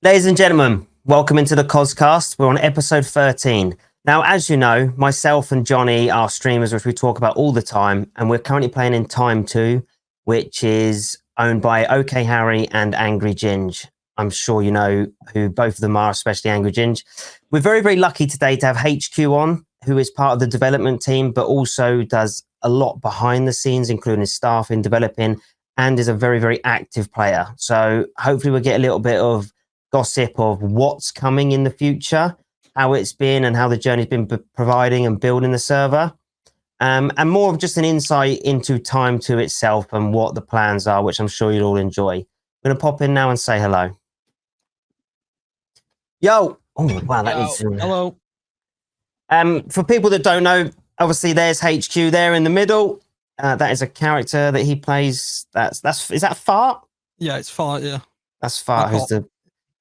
Ladies and gentlemen, welcome into the Coscast. We're on episode 13. Now, as you know, myself and Johnny are streamers, which we talk about all the time, and we're currently playing in Time2, which is owned by okharry and angryginge. I'm sure you know who both of them are, especially angryginge. We're very, very lucky today to have HQ on, who is part of the development team, but also does a lot behind the scenes, including staff in developing, and is a very, very active player. So hopefully we'll get a little bit of gossip of what's coming in the future, how it's been and how the journey's been providing and building the server, and more of just an insight into Time2 itself and what the plans are, which I'm sure you'll all enjoy. I'm going to pop in now and say hello. Yo! Oh, wow, that is... Hello. For people that don't know, obviously there's HQ there in the middle. That is a character that he plays. Is that Fart? Yeah, it's Fart, yeah. That's Fart, who's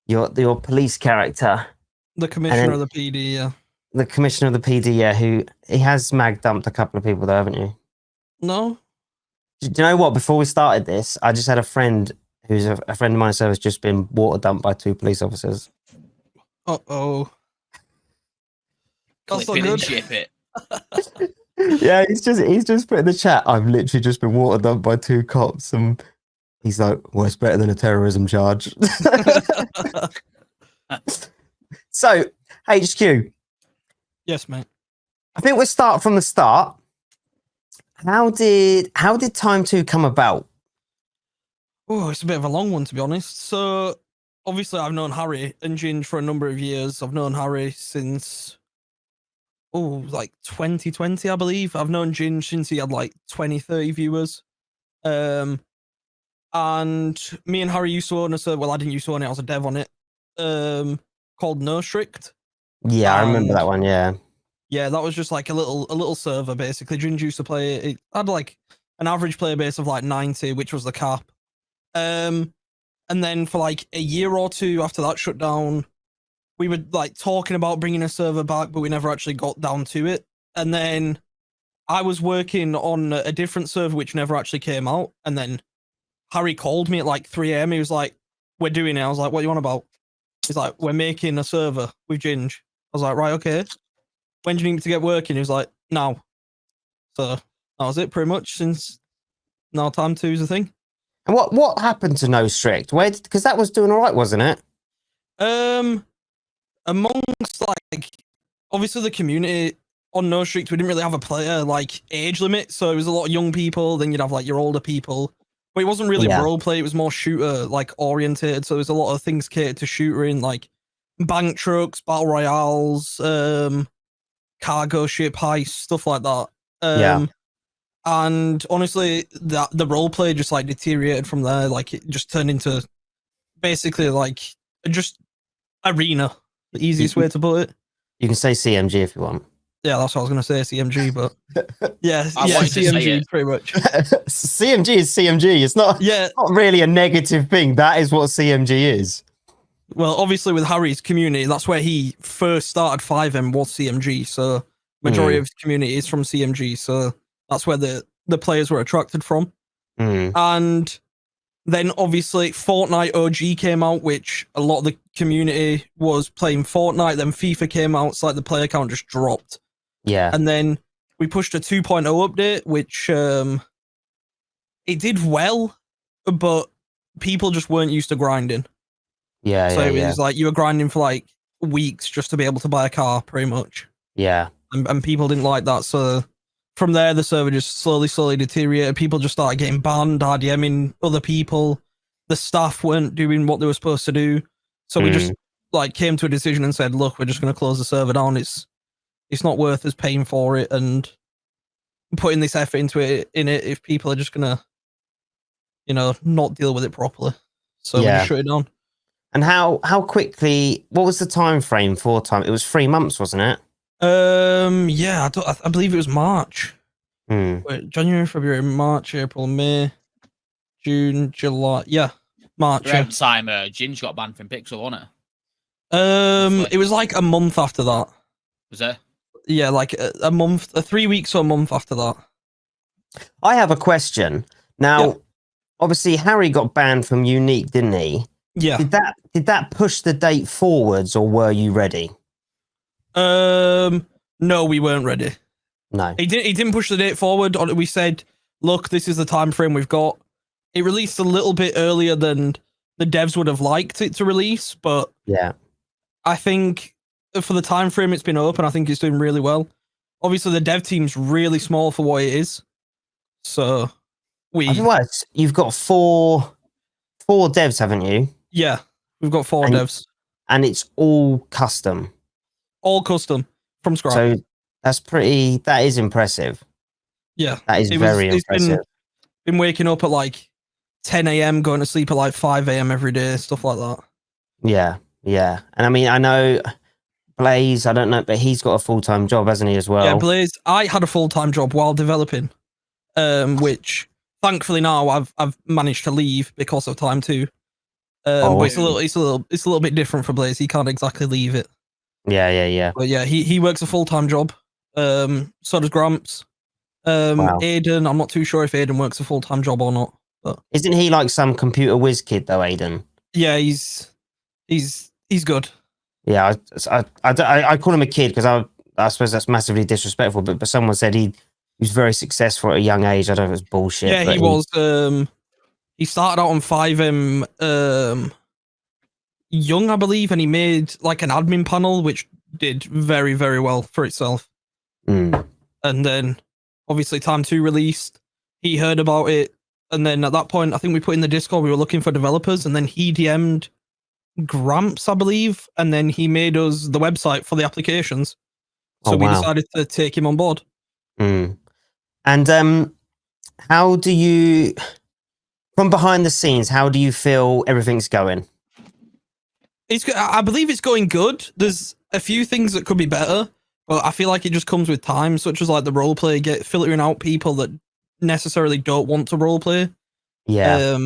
your police character. The commissioner of the PD, yeah. The commissioner of the PD, yeah, who he has mag dumped a couple of people though, haven't you? No. Do you know what? Before we started this, I just had a friend who's a friend of mine who's just been water dumped by 2 police officers. Uh-oh. That's not Clip it good. and ship it. Yeah, he's just put in the chat, I've literally just been water dumped by 2 cops, and he's like, well, it's better than a terrorism charge. So, HQ. Yes, mate. I think we'll start from the start. How did Time2 come about? Oh, it's a bit of a long one, to be honest. So, obviously, I've known Harry and Ginge for a number of years. I've known Harry since, like 2020, I believe. I've known Ginge since he had like 20, 30 viewers. And me and Harry used to own a server. Well, I didn't used to own it. I was a dev on it. Called No Strict. Yeah, I remember that one. Yeah. Yeah, that was just like a little server basically. Ginge used to play it. It had like an average player base of like 90, which was the cap. And then for like a year or two after that shut down, we were like talking about bringing a server back, but we never actually got down to it. And then I was working on a different server which never actually came out. And then Harry called me at like 3 a.m. He was like, "We're doing it." I was like, "What are you on about?" He's like, "We're making a server with Ginge." I was like, "Right, okay. When do you need me to get working?" He was like, "Now." So that was it pretty much since now Time2 is a thing. And what happened to No Strict? Because that was doing all right, wasn't it? Amongst like obviously the community on No Strict, we didn't really have a player like age limit, so it was a lot of young people. Then you'd have like your older people, but it wasn't really roleplay. It was more shooter like oriented. So there's a lot of things catered to shooter in, like bank trucks, battle royales, cargo ship heist, stuff like that. And honestly, the roleplay just like deteriorated from there. Like it just turned into basically like just arena. The easiest way to put it. You can say CMG if you want. Yeah, that's what I was going to say, CMG, but yeah, wanted to say CMG it. pretty much. CMG is CMG. It's not really a negative thing. That is what CMG is. Well, obviously with Harry's community, that's where he first started 5M was CMG. So majority of his community is from CMG. So that's where the players were attracted from. And then obviously Fortnite OG came out, which a lot of the community was playing Fortnite. Then FIFA came out, so like the player count just dropped. Yeah. And then we pushed a 2.0 update, which it did well, but people just weren't used to grinding. Yeah. So it was like you were grinding for like weeks just to be able to buy a car, pretty much. Yeah. And people didn't like that. So from there, the server just slowly deteriorated. People just started getting banned, RDMing other people. The staff weren't doing what they were supposed to do. So we just like came to a decision and said, look, we're just going to close the server down. It's not worth us paying for it and putting this effort into it if people are just going to, not deal with it properly. So we just shut it down. And how quickly, what was the time frame for time? It was 3 months, wasn't it? Yeah, I believe it was March. Wait, January, February, March, April, May, June, July. Yeah, March. Around time, Ginge got banned from Pixel, wasn't it? It was like a month after that. Was it? Yeah, like a month, 3 weeks or a month after that. I have a question. Now, obviously, Harry got banned from Unique, didn't he? Yeah. Did that push the date forwards, or were you ready? No, we weren't ready. No. He didn't push the date forward. We said, look, this is the time frame we've got. It released a little bit earlier than the devs would have liked it to release, but Yeah. I think for the time frame it's been open, I think it's doing really well. Obviously, the dev team's really small for what it is, so I think you've got four devs, haven't you? Yeah, we've got 4 devs, and it's all custom, all custom from scratch. So that is impressive. Yeah, that is very impressive. Been waking up at like 10 a.m, going to sleep at like 5 a.m. every day, stuff like that. Yeah, and I mean, I know Blaze, I don't know, but he's got a full-time job, hasn't he, as well? Yeah, Blaze, I had a full-time job while developing, which thankfully now I've managed to leave because of Time2. But it's a little bit different for Blaze. He can't exactly leave it. Yeah. But yeah, he works a full-time job. So does Gramps. Wow. Aiden, I'm not too sure if Aiden works a full-time job or not. But isn't he like some computer whiz kid though, Aiden? Yeah, he's good. Yeah, I call him a kid because I suppose that's massively disrespectful. But someone said he was very successful at a young age. I don't know if it's bullshit. Yeah, he was. He started out on 5M young, I believe, and he made like an admin panel, which did very, very well for itself. And then obviously Time2 released. He heard about it, and then at that point, I think we put in the Discord we were looking for developers, and then he DM'd Gramps, I believe, and then he made us the website for the applications. So we decided to take him on board. And how do you, from behind the scenes, how do you feel everything's going? I believe it's going good. There's a few things that could be better, but I feel like it just comes with time, such as like the roleplay, filtering out people that necessarily don't want to roleplay. Yeah.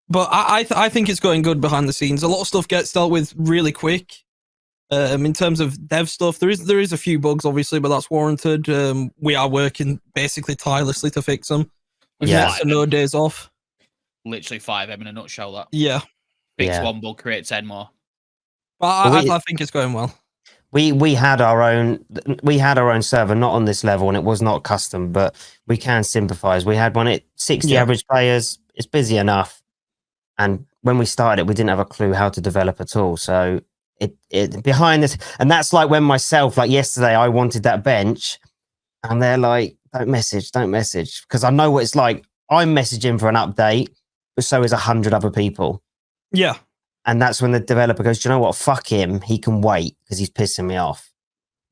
But I think it's going good behind the scenes. A lot of stuff gets dealt with really quick. In terms of dev stuff, there is a few bugs, obviously, but that's warranted. We are working basically tirelessly to fix them. No days off. Literally 5M in a nutshell. That. Yeah. Fix one bug, create 10 more. But I think it's going well. We had our own server, not on this level, and it was not custom, but we can sympathize. We had one at 60 average players. It's busy enough. And when we started it, we didn't have a clue how to develop at all. So it behind this, and that's like when myself, like yesterday, I wanted that bench, and they're like, don't message, because I know what it's like. I'm messaging for an update, but so is 100 other people. Yeah. And that's when the developer goes, do you know what? Fuck him. He can wait because he's pissing me off.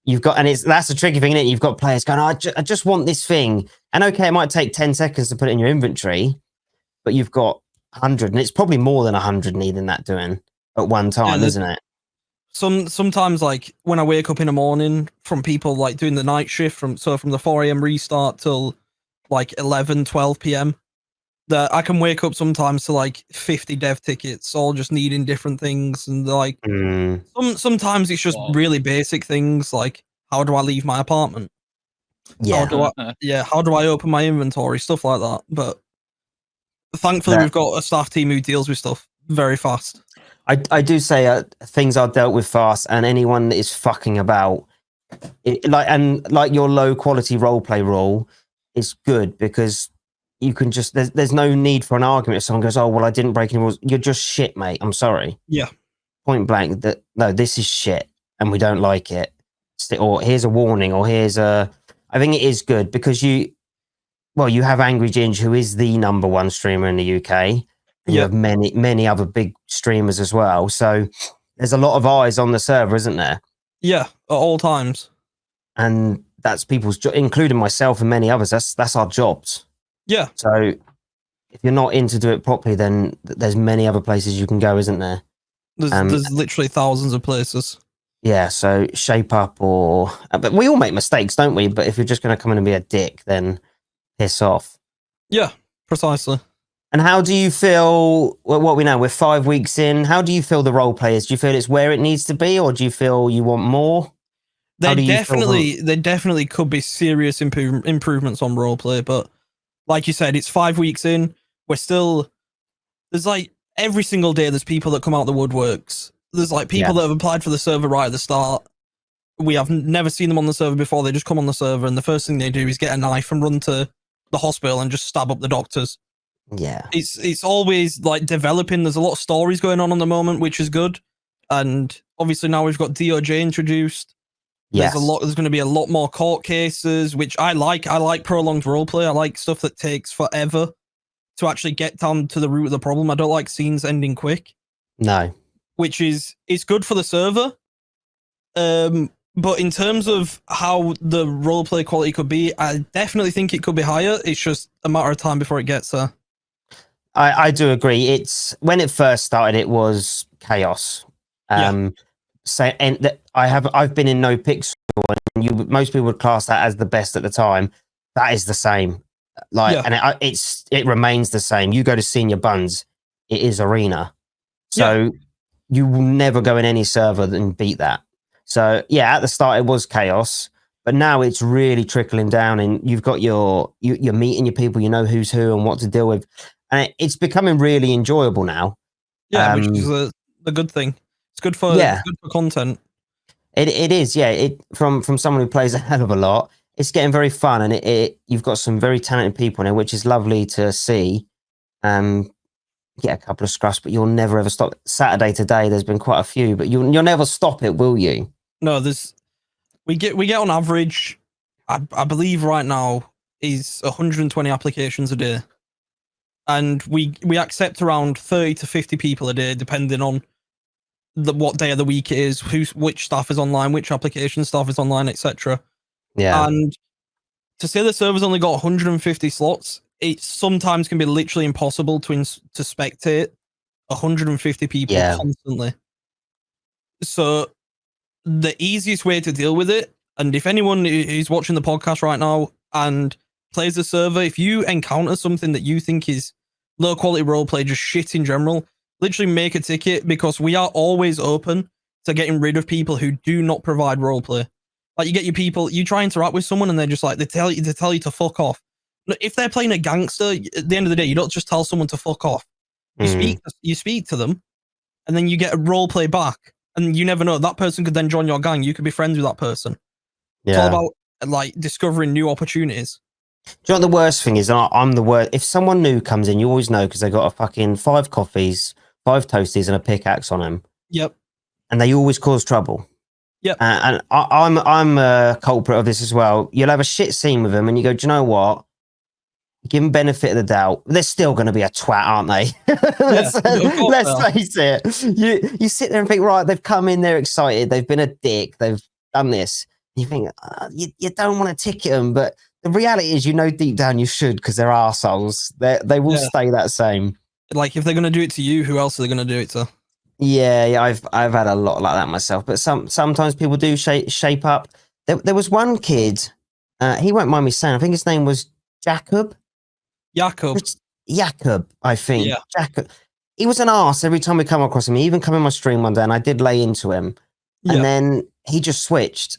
That's a tricky thing, isn't it? You've got players going, I just want this thing. And okay, it might take 10 seconds to put it in your inventory, but you've got 100, and it's probably more than 100 needing that doing at one time, isn't it? Sometimes, like when I wake up in the morning from people like doing the night shift from the 4 a.m. restart till like 11, 12 p.m. that I can wake up sometimes to like 50 dev tickets, all just needing different things, and like sometimes it's just really basic things like how do I leave my apartment? Yeah. How do I open my inventory? Stuff like that. But thankfully, we've got a staff team who deals with stuff very fast. I do say things are dealt with fast, and anyone that is fucking about, like your low quality roleplay rule is good because you can just there's no need for an argument. If someone goes, oh well, I didn't break any rules, you're just shit, mate. I'm sorry. Yeah. Point blank. No, this is shit, and we don't like it. Or here's a warning, or here's a. I think it is good because you have angryginge, who is the #1 streamer in the UK. And you have many other big streamers as well. So there's a lot of eyes on the server, isn't there? Yeah, at all times. And that's people's job, including myself and many others. That's our jobs. Yeah. So if you're not in to do it properly, then there's many other places you can go, isn't there? There's literally thousands of places. Yeah, so shape up but we all make mistakes, don't we? But if you're just going to come in and be a dick, then piss off. Yeah, precisely. And how do you feel, what we know, we're 5 weeks in, how do you feel the role players? Do you feel it's where it needs to be, or do you feel you want more? There definitely could be serious improvements on roleplay, but like you said, it's 5 weeks in. We're still, there's like every single day there's people that come out the woodworks. There's like people that have applied for the server right at the start. We have never seen them on the server before. They just come on the server, and the first thing they do is get a knife and run to the hospital and just stab up the doctors. Yeah, it's always like developing. There's a lot of stories going on the moment, which is good. And obviously now we've got DOJ introduced. yes. There's going to be a lot more court cases, which I like. I like prolonged roleplay. I like stuff that takes forever to actually get down to the root of the problem. I don't like scenes ending quick. No. Which is it's good for the server. But in terms of how the roleplay quality could be, I definitely think it could be higher. It's just a matter of time before it gets there. I do agree. It's when it first started, it was chaos. So I've been in No Pixel, and most people would class that as the best at the time. That is the same. And it remains the same. You go to Senior Buns, it is Arena. So you will never go in any server and beat that. So yeah, at the start it was chaos, but now it's really trickling down, and you've got you're meeting your people, you know who's who and what to deal with, and it's becoming really enjoyable now. Yeah, which is a good thing. It's good for content. It is, yeah. It from someone who plays a hell of a lot, it's getting very fun, and you've got some very talented people in it, which is lovely to see. Get a couple of scruffs, but you'll never ever stop. Saturday today, there's been quite a few, but you'll never stop it, will you? No, we get on average, I believe right now is 120 applications a day, and we accept around 30 to 50 people a day, depending on what day of the week it is, which staff is online, which application staff is online, etc. Yeah. And to say the server's only got 150 slots, it sometimes can be literally impossible to spectate 150 people constantly. So the easiest way to deal with it, and if anyone is watching the podcast right now and plays the server, if you encounter something that you think is low quality roleplay, just shit in general, literally make a ticket, because we are always open to getting rid of people who do not provide roleplay. Like, you get your people, you try and interact with someone and they're just like, they tell you to fuck off. If they're playing a gangster, at the end of the day, you don't just tell someone to fuck off. You speak to them, and then you get a roleplay back, and you never know, that person could then join your gang. You could be friends with that person. It's all about like discovering new opportunities. Do you know what the worst thing is? I'm the worst. If someone new comes in, you always know, because they got a fucking 5 coffees, 5 toasties, and a pickaxe on them. Yep. And they always cause trouble. Yep. And I'm a culprit of this as well. You'll have a shit scene with them, and you go, do you know what? Give them benefit of the doubt. They're still going to be a twat, aren't they? let's face it. You sit there and think, right, they've come in, they're excited, they've been a dick, they've done this. You think, you don't want to ticket them, but the reality is, you know, deep down you should, because they're arseholes. They will stay that same. Like, if they're going to do it to you, who else are they going to do it to? Yeah, I've had a lot like that myself. But sometimes people do shape up. There was one kid, he won't mind me saying, I think his name was Jacob, I think. Yeah. Jacob. He was an arse every time we come across him. He even come in my stream one day, and I did lay into him. And then he just switched,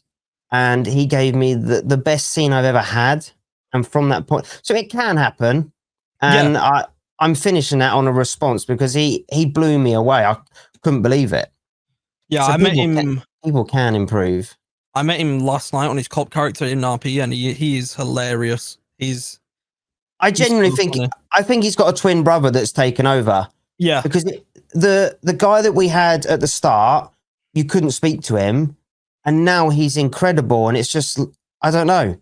and he gave me the best scene I've ever had. And from that point, so it can happen. And I'm finishing that on a response, because he blew me away. I couldn't believe it. Yeah, so I met him. People can improve. I met him last night on his cop character in RP, and he is hilarious. I genuinely think he's got a twin brother that's taken over. Yeah, because the guy that we had at the start, you couldn't speak to him, and now he's incredible. And it's just, I don't know.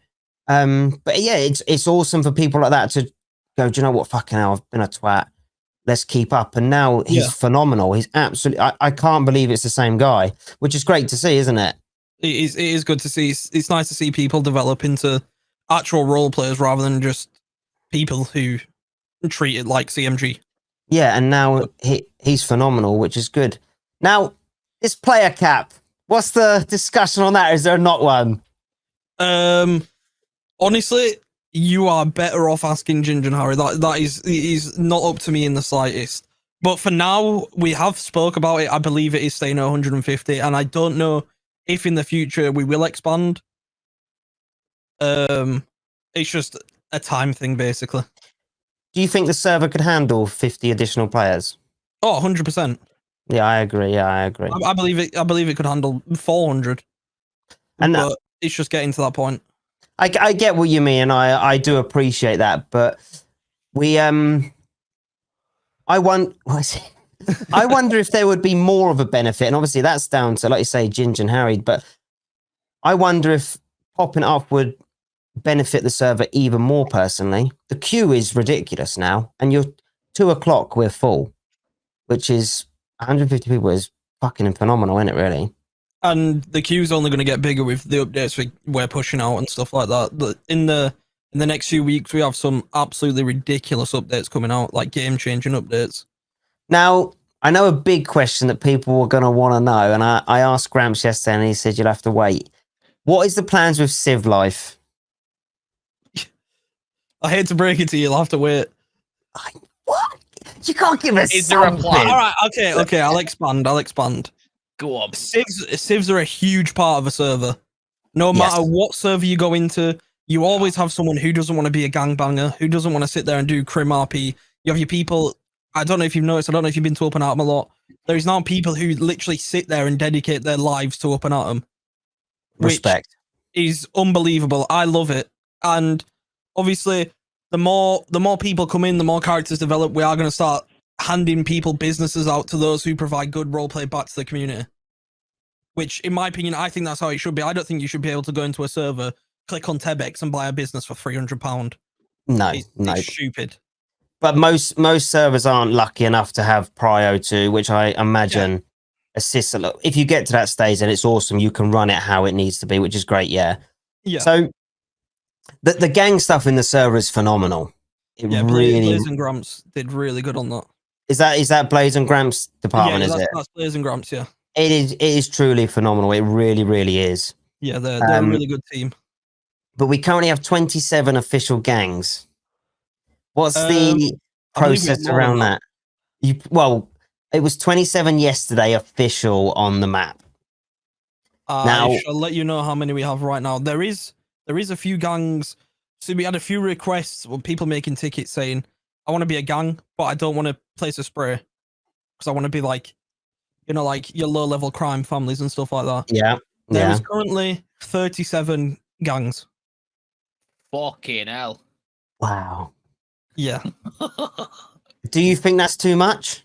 But yeah, it's awesome for people like that to go, do you know what? Fucking hell, I've been a twat. Let's keep up. And now he's phenomenal. He's absolutely. I can't believe it's the same guy, which is great to see, isn't it? It is good to see. It's nice to see people develop into actual role players rather than just people who treat it like CMG. Yeah, and now he's phenomenal, which is good. Now, this player cap, what's the discussion on that? Is there not one? Honestly, you are better off asking Ginge and Harry. That is not up to me in the slightest. But for now, we have spoke about it. I believe it is staying at 150, and I don't know if in the future we will expand. It's just a time thing, basically. Do you think the server could handle 50 additional players? Oh, 100%. Yeah, I agree. I believe it. I believe it could handle 400, And but it's just getting to that point. I get what you mean, and I do appreciate that, but we I wonder if there would be more of a benefit, and obviously that's down to, like you say, Ginge and Harry, but I wonder if popping it up would benefit the server even more personally. The queue is ridiculous now, and you're 2:00, we're full, which is 150 people is fucking phenomenal, isn't it, really? And the queue's only going to get bigger with the updates we're pushing out and stuff like that. But in the next few weeks, we have some absolutely ridiculous updates coming out, like game-changing updates. Now, I know a big question that people were going to want to know, and I asked Gramps yesterday, and he said you'll have to wait. What is the plans with Civ Life? I hate to break it to you, you'll have to wait. What? You can't give us Is there a something. plan? All right, okay, I'll expand. Go on. Civs are a huge part of a server. No matter what server you go into, you always have someone who doesn't want to be a gangbanger, who doesn't want to sit there and do crim RP. You have your people, I don't know if you've noticed, I don't know if you've been to Open Atom a lot. There's now people who literally sit there and dedicate their lives to Open Atom. Respect. Which is unbelievable. I love it. And obviously, the more people come in, the more characters develop, we are going to start handing people businesses out to those who provide good roleplay back to the community. Which, in my opinion, I think that's how it should be. I don't think you should be able to go into a server, click on Tebex, and buy a business for £300. No, it's stupid. But most servers aren't lucky enough to have Prio 2, which I imagine assists a lot. If you get to that stage, then it's awesome. You can run it how it needs to be, which is great. Yeah. So the gang stuff in the server is phenomenal. Blaze and Gramps did really good on that. Is that Blaze and Gramps department? Yeah, is it? That's Blaze and Gramps. Yeah. It is truly phenomenal. It really, really is. Yeah, they're a really good team. But we currently have 27 official gangs. What's the process around that? Well, it was 27 yesterday official on the map. I shall let you know how many we have right now. There is a few gangs. So we had a few requests with people making tickets saying, I want to be a gang, but I don't want to place a spray. Because I want to be like, you know, like your low-level crime families and stuff like that. Yeah. There is currently 37 gangs. Fucking hell. Wow. Yeah. Do you think that's too much?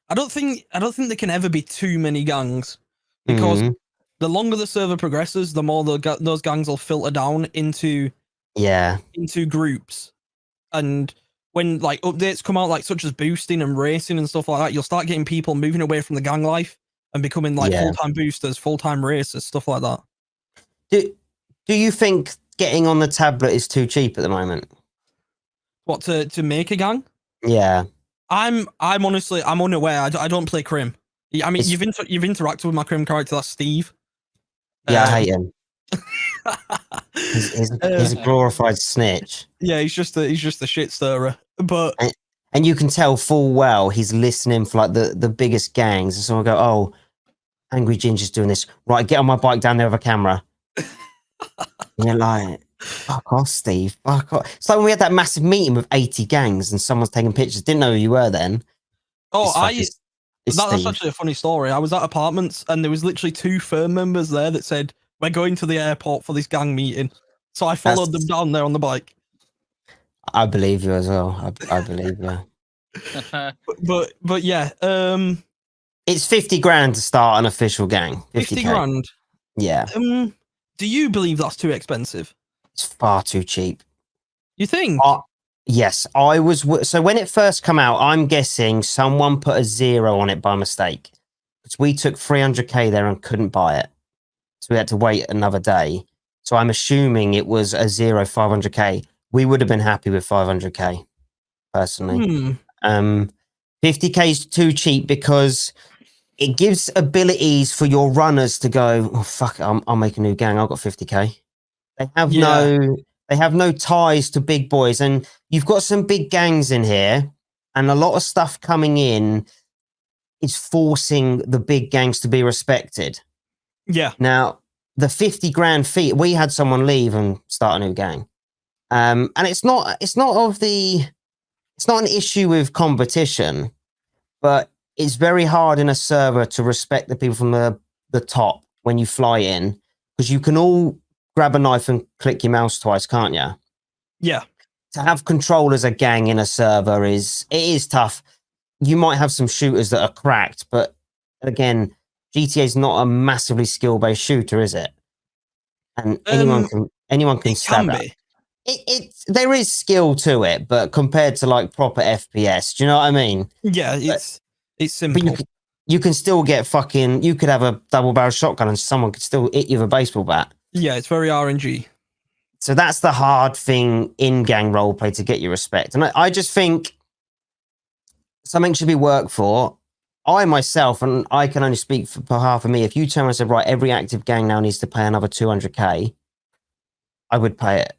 I don't think there can ever be too many gangs, because the longer the server progresses, the more those gangs will filter down into groups. And when like updates come out, like such as boosting and racing and stuff like that, you'll start getting people moving away from the gang life and becoming like full-time boosters, full-time racers, stuff like that. Do you think getting on the tablet is too cheap at the moment? What, to make a gang? Yeah. I'm honestly unaware. I don't play Crim. I mean, you've interacted with my Crim character. That's Steve. Yeah, I hate him. He's a glorified snitch. Yeah, he's just a shit stirrer. But and you can tell full well he's listening for like the biggest gangs, and someone will go, "Oh, Angry Ginger is doing this. Right, get on my bike down there with a camera." And you're like, "Fuck off, Steve. Fuck off." It's like when we had that massive meeting with 80 gangs, and someone's taking pictures. Didn't know who you were then. Oh, that's actually a funny story. I was at apartments, and there was literally 2 firm members there that said, "We're going to the airport for this gang meeting." So I followed them down there on the bike. I believe you as well. I believe you. but yeah, it's 50 grand to start an official gang. 50 grand. Yeah. Do you believe that's too expensive? It's far too cheap. You think? Yes, I was. So when it first came out, I'm guessing someone put a 0 on it by mistake. Because we took 300k there and couldn't buy it. So we had to wait another day. So I'm assuming it was a 0, 500k. We would have been happy with 500k, personally. 50k is too cheap because it gives abilities for your runners to go, "Oh, fuck it, I'll make a new gang. I've got 50k. They have no ties to big boys. And you've got some big gangs in here, and a lot of stuff coming in is forcing the big gangs to be respected. Yeah. Now, the 50 grand fee, we had someone leave and start a new gang. And it's not it's not an issue with competition, but it's very hard in a server to respect the people from the top when you fly in, because you can all grab a knife and click your mouse twice, can't you? Yeah. To have control as a gang in a server is tough. You might have some shooters that are cracked, but again, GTA is not a massively skill-based shooter, is it? And anyone can stab it. There is skill to it, but compared to like proper FPS, do you know what I mean? Yeah, it's simple. But you can still get fucking. You could have a double barrel shotgun, and someone could still hit you with a baseball bat. Yeah, it's very RNG. So that's the hard thing in gang roleplay to get your respect. And I just think something should be worked for. I myself, and I can only speak for behalf of me, if you turn around and said, right, every active gang now needs to pay another 200k, I would pay it.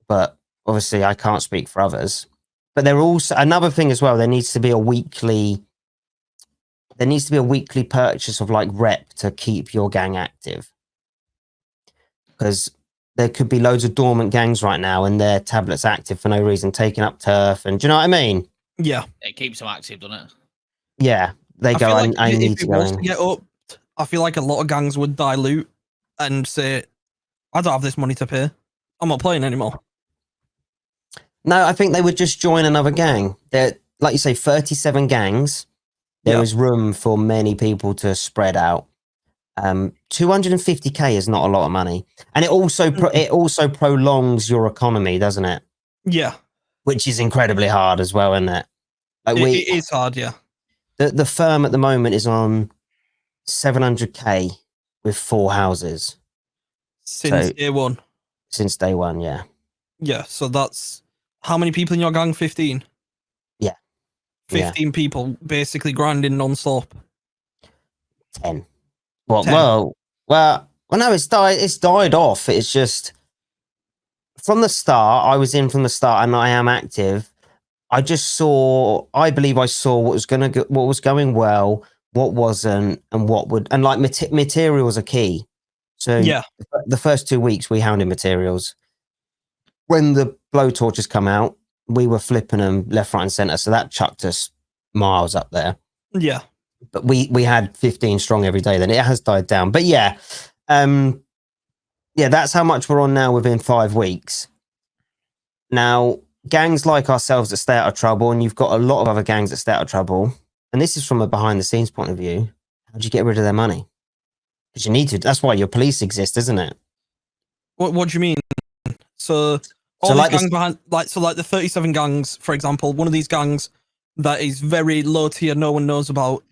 But obviously I can't speak for others. But there also another thing as well, there needs to be a weekly purchase of like rep to keep your gang active. Because there could be loads of dormant gangs right now and their tablets active for no reason, taking up turf. And do you know what I mean? Yeah. It keeps them active, doesn't it? Yeah. They go, I need to go in. To get up, I feel like a lot of gangs would dilute and say, I don't have this money to pay. I'm not playing anymore. No, I think they would just join another gang. There, like you say, 37 gangs. There is room for many people to spread out. 250k is not a lot of money, and it also prolongs your economy, doesn't it? Yeah, which is incredibly hard as well, isn't it? Like it is hard. Yeah, the firm at the moment is on 700k with 4 houses since day one. Since day one, yeah. Yeah, so that's how many people in your gang? 15. Yeah, 15 people basically grinding non-stop. 10. Well, no, it's died off. It's just from the start. I was in from the start, and I am active. I believe I saw what was going well, what wasn't, and what would. And like materials are key. So yeah, the first 2 weeks we hounded materials. When the blowtorches come out, we were flipping them left, right, and center. So that chucked us miles up there. Yeah. But we had 15 strong every day. Then it has died down. But yeah, that's how much we're on now within 5 weeks. Now, gangs like ourselves that stay out of trouble, and you've got a lot of other gangs that stay out of trouble. And this is from a behind the scenes point of view. How do you get rid of their money? Because you need to. That's why your police exist, isn't it? What do you mean? So all these gangs behind, like the 37 gangs, for example, one of these gangs that is very low tier, no one knows about.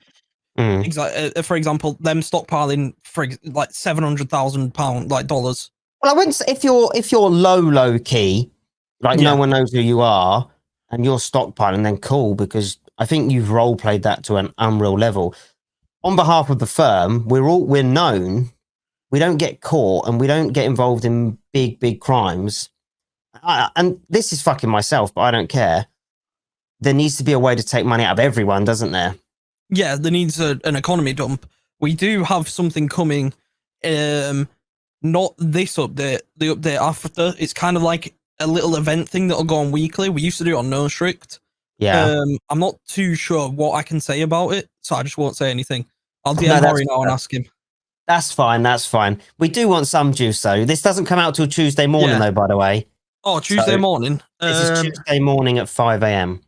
For example, them stockpiling for like £700,000, like dollars. Well, I wouldn't say if you're low key, like no one knows who you are, and you're stockpiling, then cool, because I think you've role played that to an unreal level. On behalf of the firm, we're known. We don't get caught, and we don't get involved in big crimes. And this is fucking myself, but I don't care. There needs to be a way to take money out of everyone, doesn't there? Yeah, there needs an economy dump. We do have something coming. Not this update, the update after. It's kind of like a little event thing that'll go on weekly. We used to do it on No Strict. Yeah. I'm not too sure what I can say about it, so I just won't say anything. I'll DM Harry now and ask him. That's fine. We do want some juice, though. This doesn't come out till Tuesday morning, though, by the way. Oh, Tuesday morning? This is Tuesday morning at 5 a.m.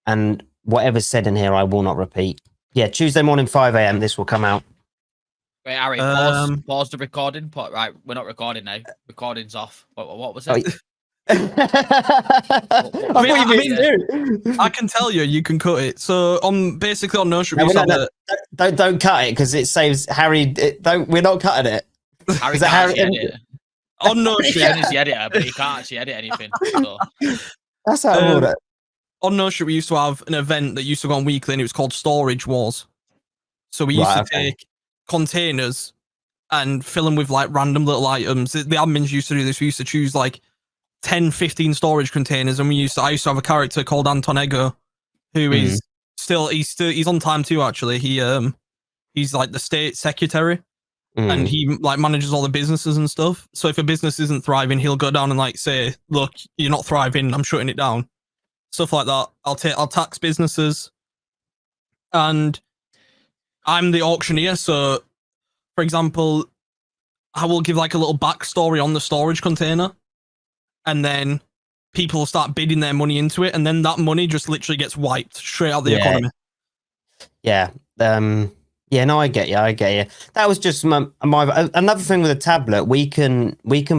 And whatever's said in here, I will not repeat. Yeah, Tuesday morning, 5 a.m. This will come out. Wait, Harry, pause the recording. Right, we're not recording now. Recording's off. What was it? I can tell you can cut it. So basically on No Strict, don't cut it because it saves Harry. We're not cutting it. Harry can't actually edit it. On No Strict, he's the editor, but he can't actually edit anything. So. That's how I ruled it. On No Strict, we used to have an event that used to go on weekly, and it was called Storage Wars. So we used to take containers and fill them with like random little items. The admins used to do this. We used to choose like 10, 15 storage containers, and I used to have a character called Anton Ego, who is he's on Time 2 actually. He's like the state secretary, and he like manages all the businesses and stuff. So if a business isn't thriving, he'll go down and like say, "Look, you're not thriving. I'm shutting it down." stuff like that. I'll tax businesses, and I'm the auctioneer. So, for example, I will give like a little backstory on the storage container, and then people will start bidding their money into it, and then that money just literally gets wiped straight out the economy. Yeah. Yeah, no, I get you. That was just my another thing with a tablet. We can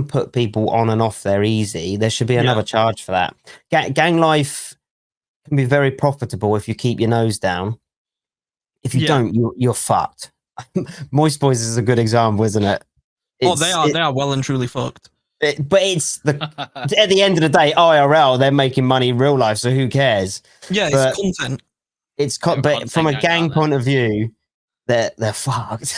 put people on and off there easy. There should be another charge for that. Gang life can be very profitable if you keep your nose down. If you don't, you're fucked. Moist Boys is a good example, isn't it? They are well and truly fucked. But it's at the end of the day, IRL, they're making money in real life, so who cares? Yeah, it's content. But from a gang point of view, they're fucked.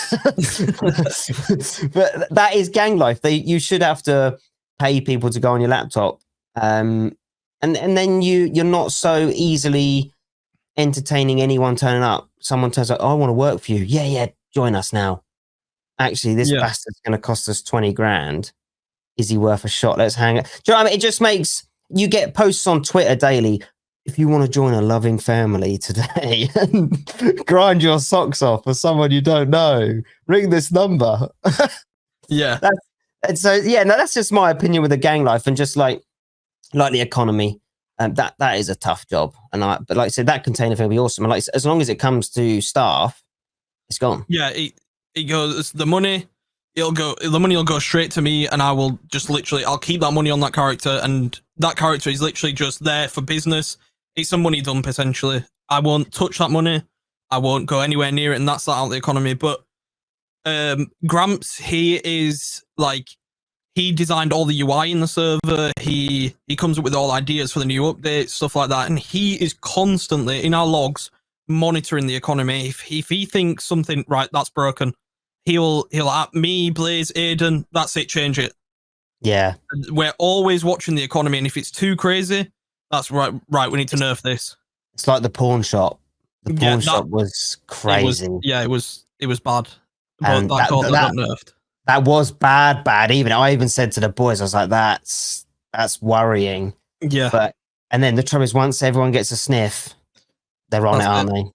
But that is gang life. You should have to pay people to go on your laptop, and then you're not so easily entertaining anyone turning up. Someone turns up, I want to work for you. Yeah, join us now. Actually, this bastard's going to cost us 20 grand. Is he worth a shot? Let's hang it. Do you know what I mean? It just makes you get posts on Twitter daily. If you want to join a loving family today and grind your socks off for someone you don't know, ring this number. That's just my opinion with the gang life, and just like the economy. That is a tough job. But like I said, that container thing will be awesome. And like, as long as it comes to staff, it's gone. Yeah, it goes. The money will go straight to me, and I will just I'll keep that money on that character, and that character is literally just there for business. It's a money dump, essentially. I won't touch that money. I won't go anywhere near it, and that's that out of the economy. But Gramps, he is like, he designed all the UI in the server. He comes up with all ideas for the new updates, stuff like that, and he is constantly in our logs monitoring the economy. If he thinks something that's broken, he'll at me, Blaze, Aiden, that's it, change it. Yeah, we're always watching the economy, and if it's too crazy, that's right. We need to nerf this. It's like the pawn shop. The pawn shop was crazy. It was bad. But that got nerfed. That was bad. I even said to the boys, I was like, that's worrying. Yeah. And then the trouble is, once everyone gets a sniff, they're on it, aren't they?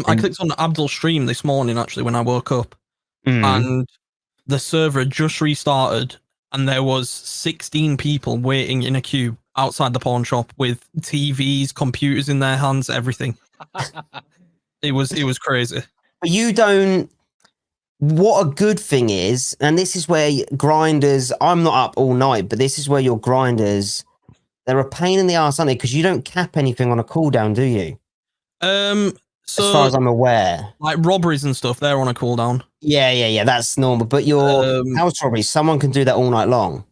I clicked on Abdul's stream this morning, actually, when I woke up, and the server just restarted, and there was 16 people waiting in a queue outside the pawn shop with TVs, computers in their hands, everything. It was crazy. But you don't. What a good thing is, and this is where grinders, I'm not up all night, but this is where your grinders, they're a pain in the arse, aren't they? Because you don't cap anything on a cooldown, do you? So, as far as I'm aware. Like robberies and stuff, they're on a cooldown. Yeah, that's normal. But your house robberies, someone can do that all night long.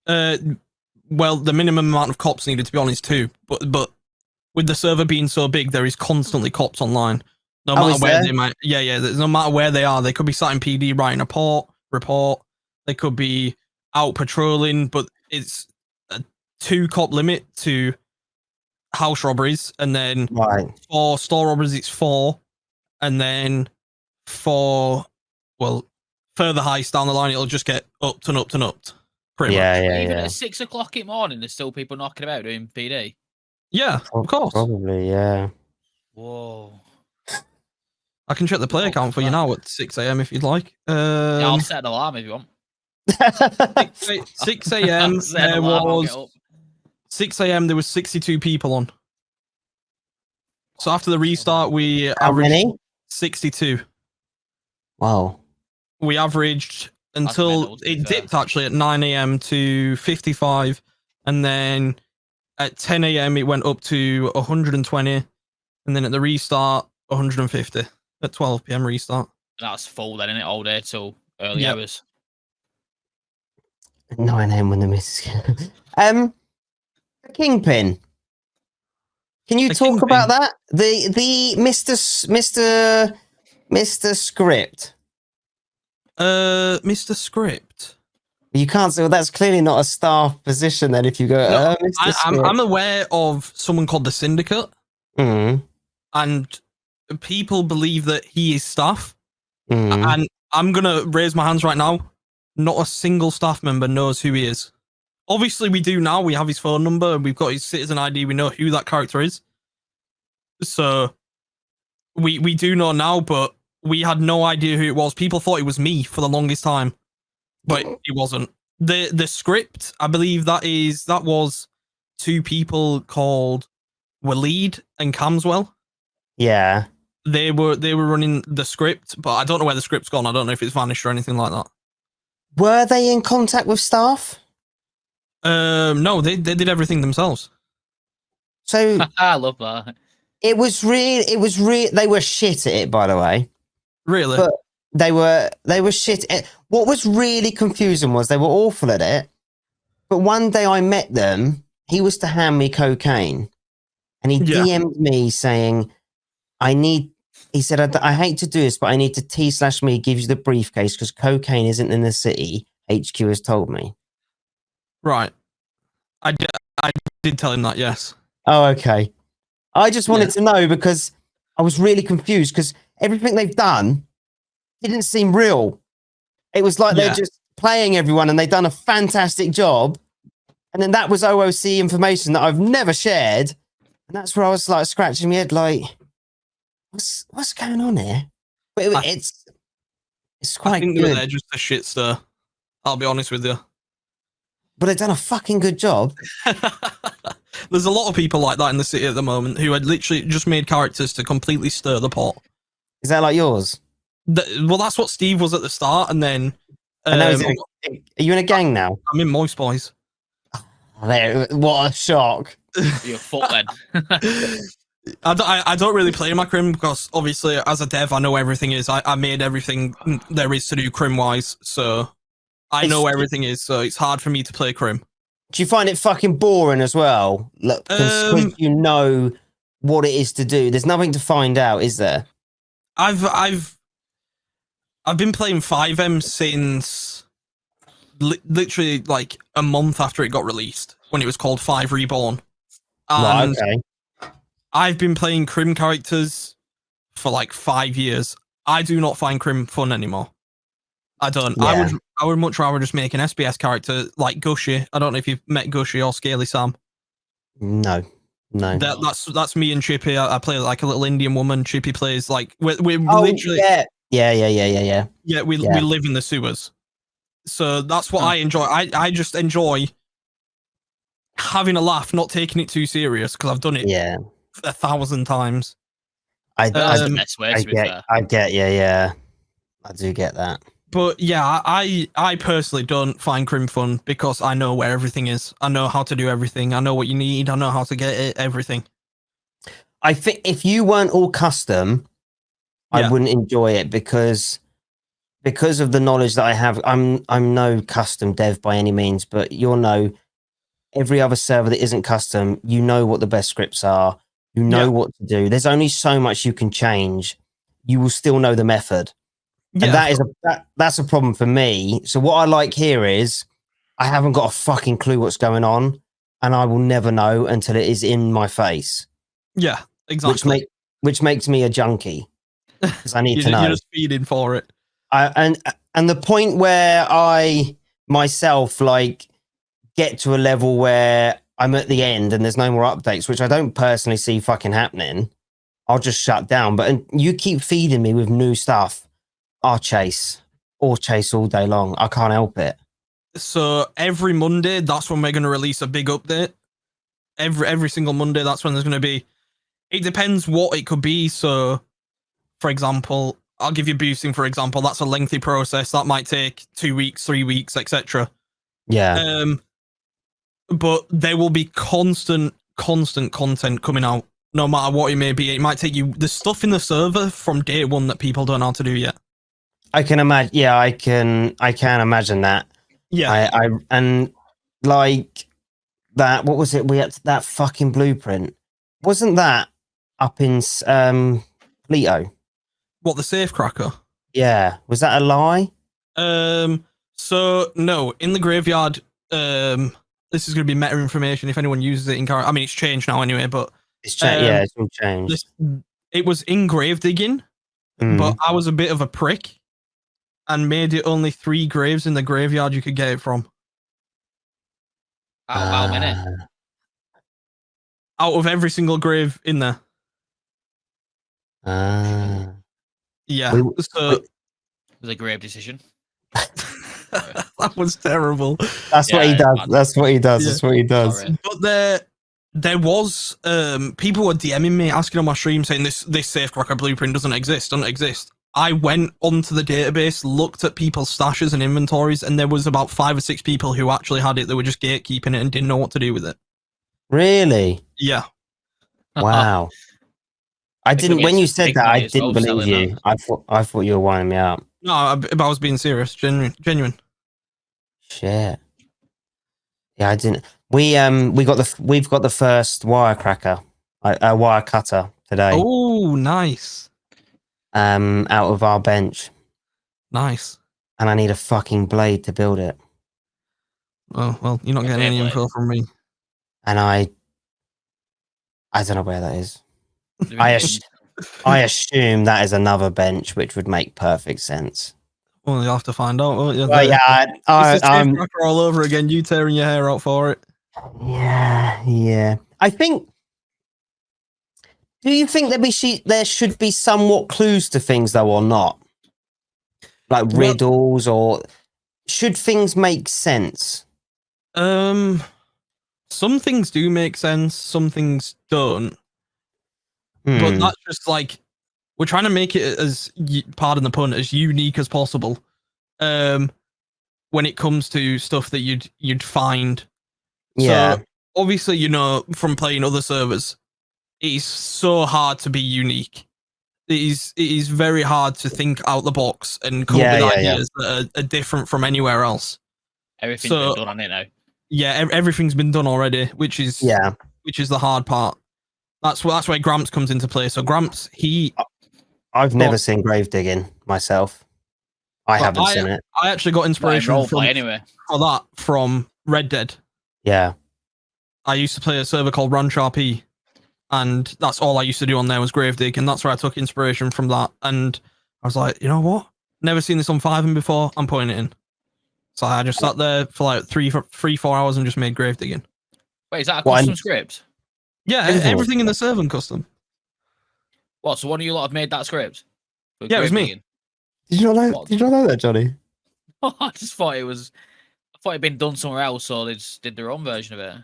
Well, the minimum amount of cops needed to be on is 2, but with the server being so big, there is constantly cops online. No matter where they might, no matter where they are, they could be sat in PD writing a report. They could be out patrolling, but it's a 2 cop limit to house robberies, and then for store robberies it's 4, and then for further heists down the line, it'll just get upped and upped and upped. Pretty much. Even at 6 o'clock in the morning, there's still people knocking about doing PD. Yeah, of course. Probably, yeah. Whoa. I can check the player count for you now at 6 a.m. if you'd like. I'll set an alarm if you want. 6 a.m. there was 6 a.m. there was 62 people on. So after the restart, we averaged 62. Wow. We averaged until it dipped actually at 9 a.m. to 55, and then at 10 a.m. it went up to 120, and then at the restart 150 at 12 p.m. restart. That's full then, isn't it? All day till early hours. 9 a.m. when the miss. Kingpin. Can you talk about that? The Mr. Script. Mr. Script. You can't say, well, that's clearly not a staff position then if you go, I'm aware of someone called the Syndicate. And people believe that he is staff. And I'm going to raise my hands right now. Not a single staff member knows who he is. obviously we do now. We have his phone number and we've got his citizen ID. We know who that character is. So we do know now, but we had no idea who it was. People thought it was me for the longest time, but it wasn't. The script, I believe that was two people called Waleed and Camswell. Yeah. They were running the script, but I don't know where the script's gone. I don't know if it's vanished or anything like that. Were they in contact with staff? No, they did everything themselves. So I love that. it was real. They were shit at it, by the way. Really? But they were shit at it. What was really confusing was they were awful at it. But one day I met them. He was to hand me cocaine, and he DM'd me saying, he said, I hate to do this, but I need to T/me give you the briefcase because cocaine isn't in the city. HQ has told me. Right. I did tell him that, yes. Oh, okay. I just wanted to know because I was really confused because everything they've done didn't seem real. It was like they're just playing everyone and they've done a fantastic job. And then that was OOC information that I've never shared. And that's where I was like scratching my head like, what's going on here? But it's quite good. They're just a shit stir. I'll be honest with you. But they've done a fucking good job. There's a lot of people like that in the city at the moment who had literally just made characters to completely stir the pot. Is that like yours? Well, that's what Steve was at the start, and then... are you in a gang now? I'm in Moist Boys. What a shock. You're full then. I don't really play my crim because obviously as a dev I know everything is. I made everything there is to do crim wise, so I know everything is, so it's hard for me to play crim. Do you find it fucking boring as well? Look, because you know what it is to do. There's nothing to find out, is there? I've been playing 5M since literally like a month after it got released, when it was called 5 Reborn. And right, okay. I've been playing crim characters for like 5 years. I do not find crim fun anymore. I don't. Yeah. I would much rather just make an SBS character like Gushy. I don't know if you've met Gushy or Scaly Sam. No. That's me and Chippy. I play like a little Indian woman. Chippy plays like we're literally Yeah, we live in the sewers. So that's what I enjoy. I just enjoy having a laugh, not taking it too serious, because I've done it 1,000 times. I get I do get that. But yeah, I personally don't find crim fun because I know where everything is. I know how to do everything. I know what you need. I know how to get it, everything. I think if you weren't all custom, I wouldn't enjoy it because of the knowledge that I have. I'm no custom dev by any means, but you'll know every other server that isn't custom, you know what the best scripts are. You know what to do. There's only so much you can change. You will still know the method. And that's a problem for me. So what I like here is I haven't got a fucking clue what's going on, and I will never know until it is in my face. Yeah, exactly. Which makes me a junkie because I need to know. You're just feeding for it. And the point where I myself like get to a level where I'm at the end and there's no more updates, which I don't personally see fucking happening, I'll just shut down. But you keep feeding me with new stuff, I'll chase all day long. I can't help it. So every Monday, that's when we're going to release a big update. Every single Monday, that's when there's going to be. It depends what it could be. So, for example, I'll give you boosting. For example, that's a lengthy process that might take 2 weeks, 3 weeks, etc. Yeah. But there will be constant content coming out, no matter what it may be. It might take you the stuff in the server from day one that people don't know how to do yet. I can imagine. Yeah, I can imagine that. Yeah. I and like that. What was it? We had that fucking blueprint. Wasn't that up in Leto? What, the safe cracker? Yeah. Was that a lie? So no, in the graveyard. This is going to be meta information if anyone uses it in character. I mean, it's changed now anyway, but it's changed. Yeah, it's all changed. It was in grave digging, but I was a bit of a prick and made it only 3 graves in the graveyard you could get it from. Out of how many? Out of every single grave in there. Yeah. It was a grave decision. That was terrible. That's what he does. That's what he does. Yeah. That's what he does. Sorry. But there was people were DMing me asking on my stream saying this safecracker blueprint doesn't exist. I went onto the database, looked at people's stashes and inventories, and there was about 5 or 6 people who actually had it that were just gatekeeping it and didn't know what to do with it. Really? Yeah. Wow. I didn't. When you said that, I didn't believe you. I thought you were winding me up. No, I was being serious, genuine. Shit. Yeah, I didn't. We've got the first wire cutter today. Oh, nice. Out of our bench. Nice. And I need a fucking blade to build it. Oh well, you're not getting any info from me. And I don't know where that is. I assume that is another bench, which would make perfect sense. Well, you'll have to find out, won't you? Well, yeah, I'm all over again. You tearing your hair out for it. Yeah. I think. Do you think there should be somewhat clues to things though, or not? Like riddles, or should things make sense? Some things do make sense. Some things don't. But that's just like we're trying to make it as, pardon the pun, as unique as possible. When it comes to stuff that you'd find. Yeah. So obviously, you know, from playing other servers, it is so hard to be unique. It is very hard to think out the box and come up with ideas that are different from anywhere else. Everything's been done on it now. Yeah, everything's been done already, which is the hard part. That's where Gramps comes into play. So Gramps, I've never seen grave digging myself. I haven't seen it. I actually got inspiration for that from Red Dead. Yeah. I used to play a server called Ranch RP, and that's all I used to do on there was grave dig, and that's where I took inspiration from that. And I was like, you know what? Never seen this on 5 before. I'm putting it in. So I just sat there for like 3-4 hours and just made grave digging. Wait, is that a custom script? Yeah, everything in the server custom. What? So one of you lot have made that script? Yeah, it was me. Did you not know that, Johnny? I just thought it was. I thought it'd been done somewhere else, so they just did their own version of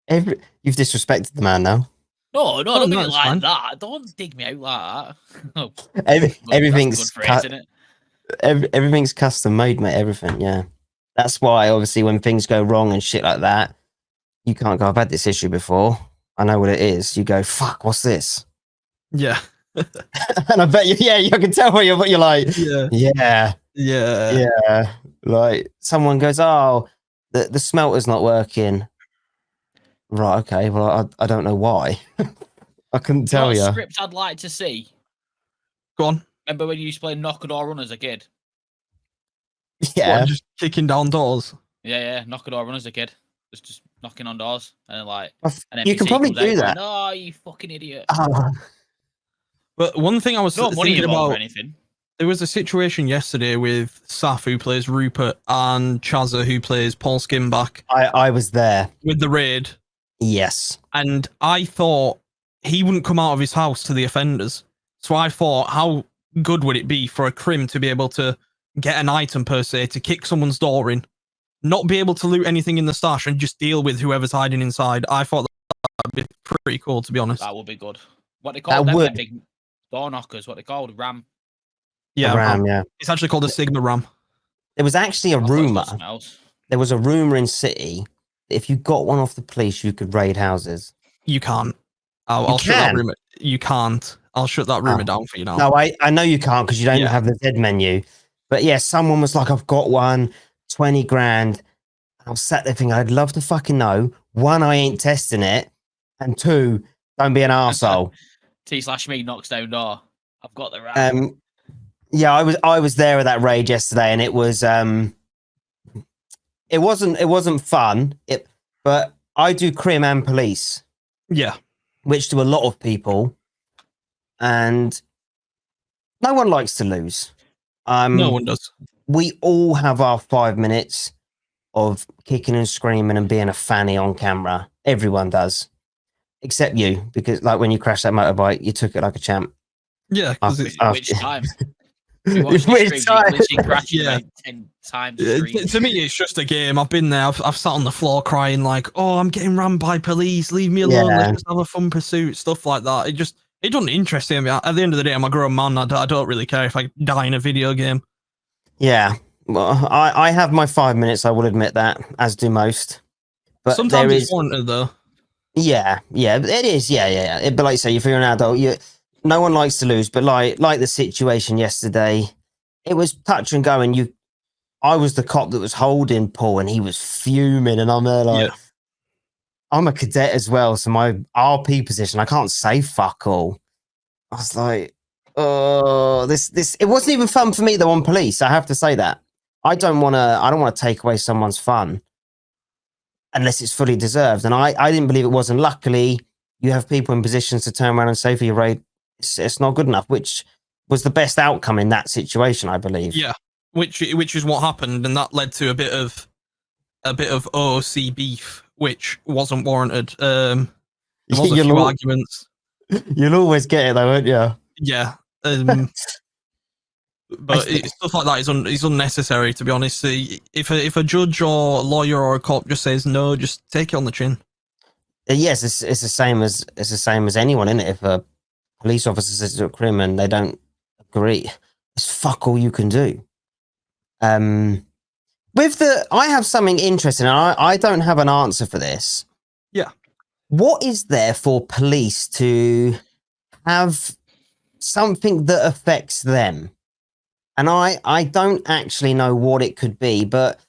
it. You've disrespected the man now. No, don't mean it like that. Don't dig me out like that. Everything's everything's custom made, mate. Everything, yeah. That's why, obviously, when things go wrong and shit like that, you can't go, I've had this issue before. I know what it is. You go, fuck, what's this? Yeah. And I bet you, I can tell what you're like. Yeah. Like someone goes, oh, the smelter's not working. Right, okay. Well, I don't know why. I couldn't tell you. Script I'd like to see. Go on. Remember when you used to play Knock a Door Run as a kid? Yeah. What, just kicking down doors? Yeah. Knock a Door Run as a kid. Just knocking on doors and like. You can probably do that. No, you fucking idiot. But one thing I was thinking about. Or anything. There was a situation yesterday with Saf, who plays Rupert, and Chazza, who plays Paul Skimback. I was there. With the raid. Yes. And I thought he wouldn't come out of his house to the offenders. So I thought, how good would it be for a crim to be able to get an item, per se, to kick someone's door in, not be able to loot anything in the stash, and just deal with whoever's hiding inside? I thought that would be pretty cool, to be honest. That would be good. What they call them big door knockers, what they called Ram. Yeah, Ram, yeah. It's actually called a Sigma Ram. There was actually a rumor. There was a rumor in City that if you got one off the police, you could raid houses. You can't. I'll shut that rumor. You can't. I'll shut that rumor down for you now. No, I know you can't because you don't have the Z menu. But yeah, someone was like, I've got one, 20 grand. I was sat there thinking, I'd love to fucking know. 1, I ain't testing it. And 2, don't be an arsehole. T/me knocks down door. I've got the RAM. Yeah, I was there at that raid yesterday, and it was it wasn't fun. But I do crim and police. Yeah. Which to a lot of people, and no one likes to lose. No one does. We all have our 5 minutes. of kicking and screaming and being a fanny on camera. Everyone does, except you, because like when you crashed that motorbike, you took it like a champ. Yeah, because it's Which time? You watched the stream, you literally crashed like 10 times. To me, it's just a game. I've been there. I've sat on the floor crying like, "Oh, I'm getting rammed by police. Leave me alone. Let's just have a fun pursuit." Stuff like that. It doesn't interest me. At the end of the day, I'm a grown man. I don't really care if I die in a video game. Yeah, well, I have my 5 minutes. I will admit that, as do most. But sometimes it's warranted, though. Yeah, it is. Yeah. But like you say, if you're an adult, no one likes to lose. But like the situation yesterday, it was touch and go. And I was the cop that was holding Paul, and he was fuming. And I'm there like, I'm a cadet as well, so my RP position, I can't say fuck all. I was like, oh, this. It wasn't even fun for me though on police. I have to say that. I don't want to take away someone's fun unless it's fully deserved. And I didn't believe it was. And luckily, you have people in positions to turn around and say for your raid, it's not good enough, which was the best outcome in that situation, I believe. Yeah, which is what happened, and that led to a bit of OOC beef, which wasn't warranted. There was a few arguments. You'll always get it, though, won't you? Yeah. But stuff like that is unnecessary, to be honest. If a judge or lawyer or a cop just says no, just take it on the chin. Yes, it's the same as anyone, isn't it? If a police officer says to a criminal and they don't agree, it's fuck all you can do. I have something interesting, and I don't have an answer for this. Yeah. What is there for police to have something that affects them? And I don't actually know what it could be, but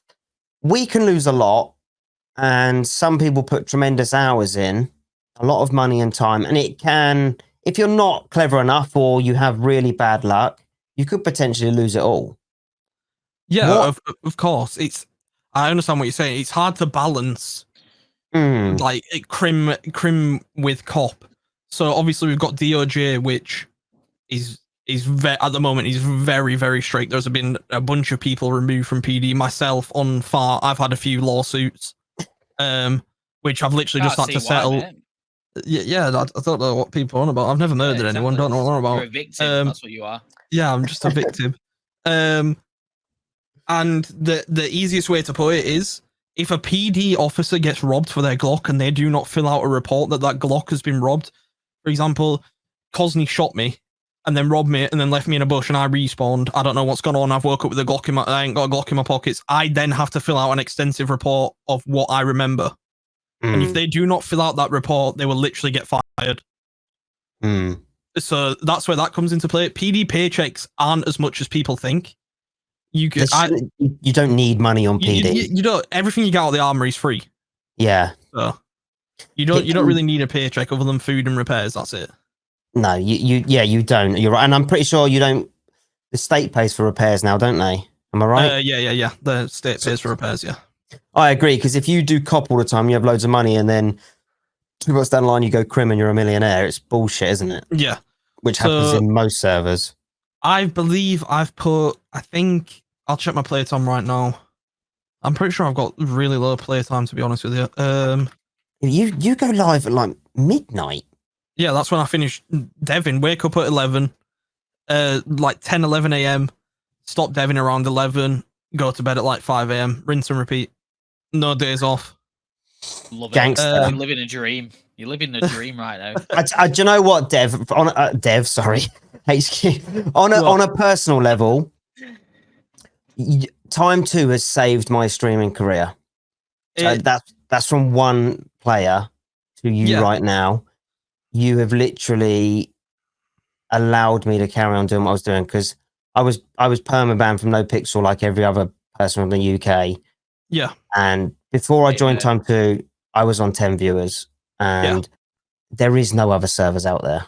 we can lose a lot, and some people put tremendous hours in, a lot of money and time, and it can, if you're not clever enough or you have really bad luck, you could potentially lose it all. Yeah, of course. I understand what you're saying. It's hard to balance like crim with cop. So obviously we've got DOJ, which is at the moment is very, very strict. There's been a bunch of people removed from PD. Myself on FAR, I've had a few lawsuits, which I've literally just had to settle. Yeah, I don't know what people are on about. I've never murdered anyone. Don't know what they're about. You're a victim. That's what you are. Yeah, I'm just a victim. And the easiest way to put it is, if a PD officer gets robbed for their Glock and they do not fill out a report that Glock has been robbed, for example, Cosney shot me and then robbed me and then left me in a bush and I respawned. I don't know what's gone on. I've woke up with a Glock I ain't got a Glock in my pockets. I then have to fill out an extensive report of what I remember. And if they do not fill out that report, they will literally get fired. So that's where that comes into play. PD paychecks aren't as much as people think. You don't need money on PD. You don't. Everything you get out of the armory is free. Yeah. So you don't really need a paycheck other than food and repairs. That's it. No, you don't. You're right, and I'm pretty sure you don't. The state pays for repairs now, don't they? Am I right? Yeah. The state pays for repairs. Yeah. I agree, because if you do cop all the time, you have loads of money, and then 2 months down the line you go crim and you're a millionaire. It's bullshit, isn't it? Yeah. Which happens in most servers. I believe I've put. I think I'll check my playtime right now. I'm pretty sure I've got really low playtime, to be honest with you. You go live at like midnight. Yeah, that's when I finish deving. Wake up at 11, like 10, 11 a.m. Stop deving around 11. Go to bed at like 5 a.m. Rinse and repeat. No days off. Love it. You're living a dream. You're living a dream right now. Do you know what, Dev? Sorry, HQ. On a personal level, Time2 has saved my streaming career. So that's from one player to you right now. You have literally allowed me to carry on doing what I was doing, because I was permabanned from NoPixel like every other person from the UK. Yeah. And before I joined Time2, I was on 10 viewers, and there is no other servers out there.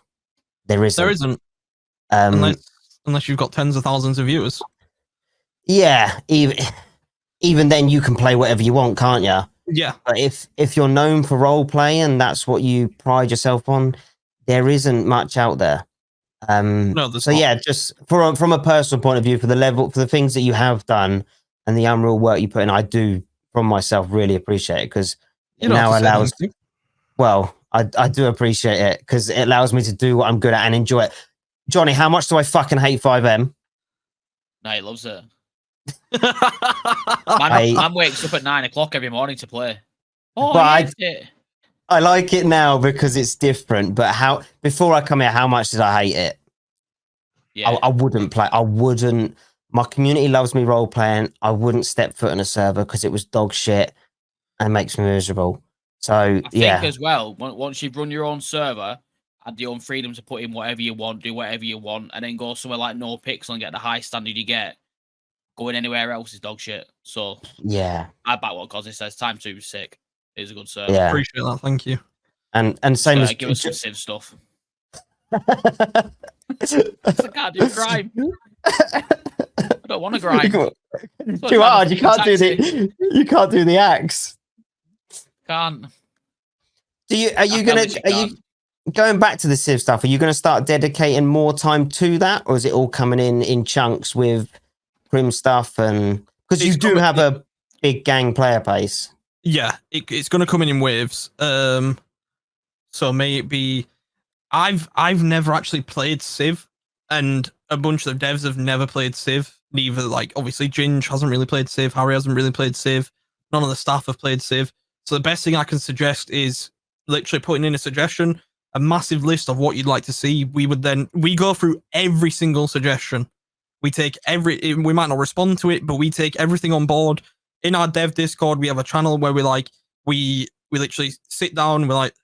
There isn't. Unless you've got tens of thousands of viewers. Yeah, even then you can play whatever you want, can't you? Yeah. But if you're known for role play and that's what you pride yourself on, there isn't much out there. No, there's not. Yeah, just from a personal point of view, for the things that you have done and the unreal work you put in, I do from myself, really appreciate it because it You don't now have to say allows. anything. Well, I do appreciate it because it allows me to do what I'm good at and enjoy it. Johnny, how much do I fucking hate 5M? No, he loves it. I- Man wakes up at 9 o'clock every morning to play. Oh, But I hate it. I like it now because it's different. But before I come here, how much did I hate it? Yeah. I wouldn't play. I wouldn't. My community loves me role playing. I wouldn't step foot in a server because it was dog shit and makes me miserable. So I think as well, once you've run your own server, had your own freedom to put in whatever you want, do whatever you want, and then go somewhere like No Pixel and get the high standard you get. Going anywhere else is dog shit. So yeah, I back what Cosy says. Time2 is sick. It's a good server. yeah. Appreciate that. Thank you. And same as Give us some Civ stuff. I can't do crime. I don't want to grind. Too hard. You can't do the axe. Can't. Are you going back to the Civ stuff? Are you going to start dedicating more time to that, or is it all coming in chunks with Grim stuff? And because you do have a big gang player base. Yeah, it's going to come in waves. So maybe I've never actually played Civ, and a bunch of devs have never played Civ. Neither, like, obviously Ginge hasn't really played Civ, Harry hasn't really played Civ, none of the staff have played Civ. So the best thing I can suggest is literally putting in a suggestion, a massive list of what you'd like to see. We go through every single suggestion. We take we might not respond to it, but we take everything on board. In our dev Discord, we have a channel where we literally sit down and we're like,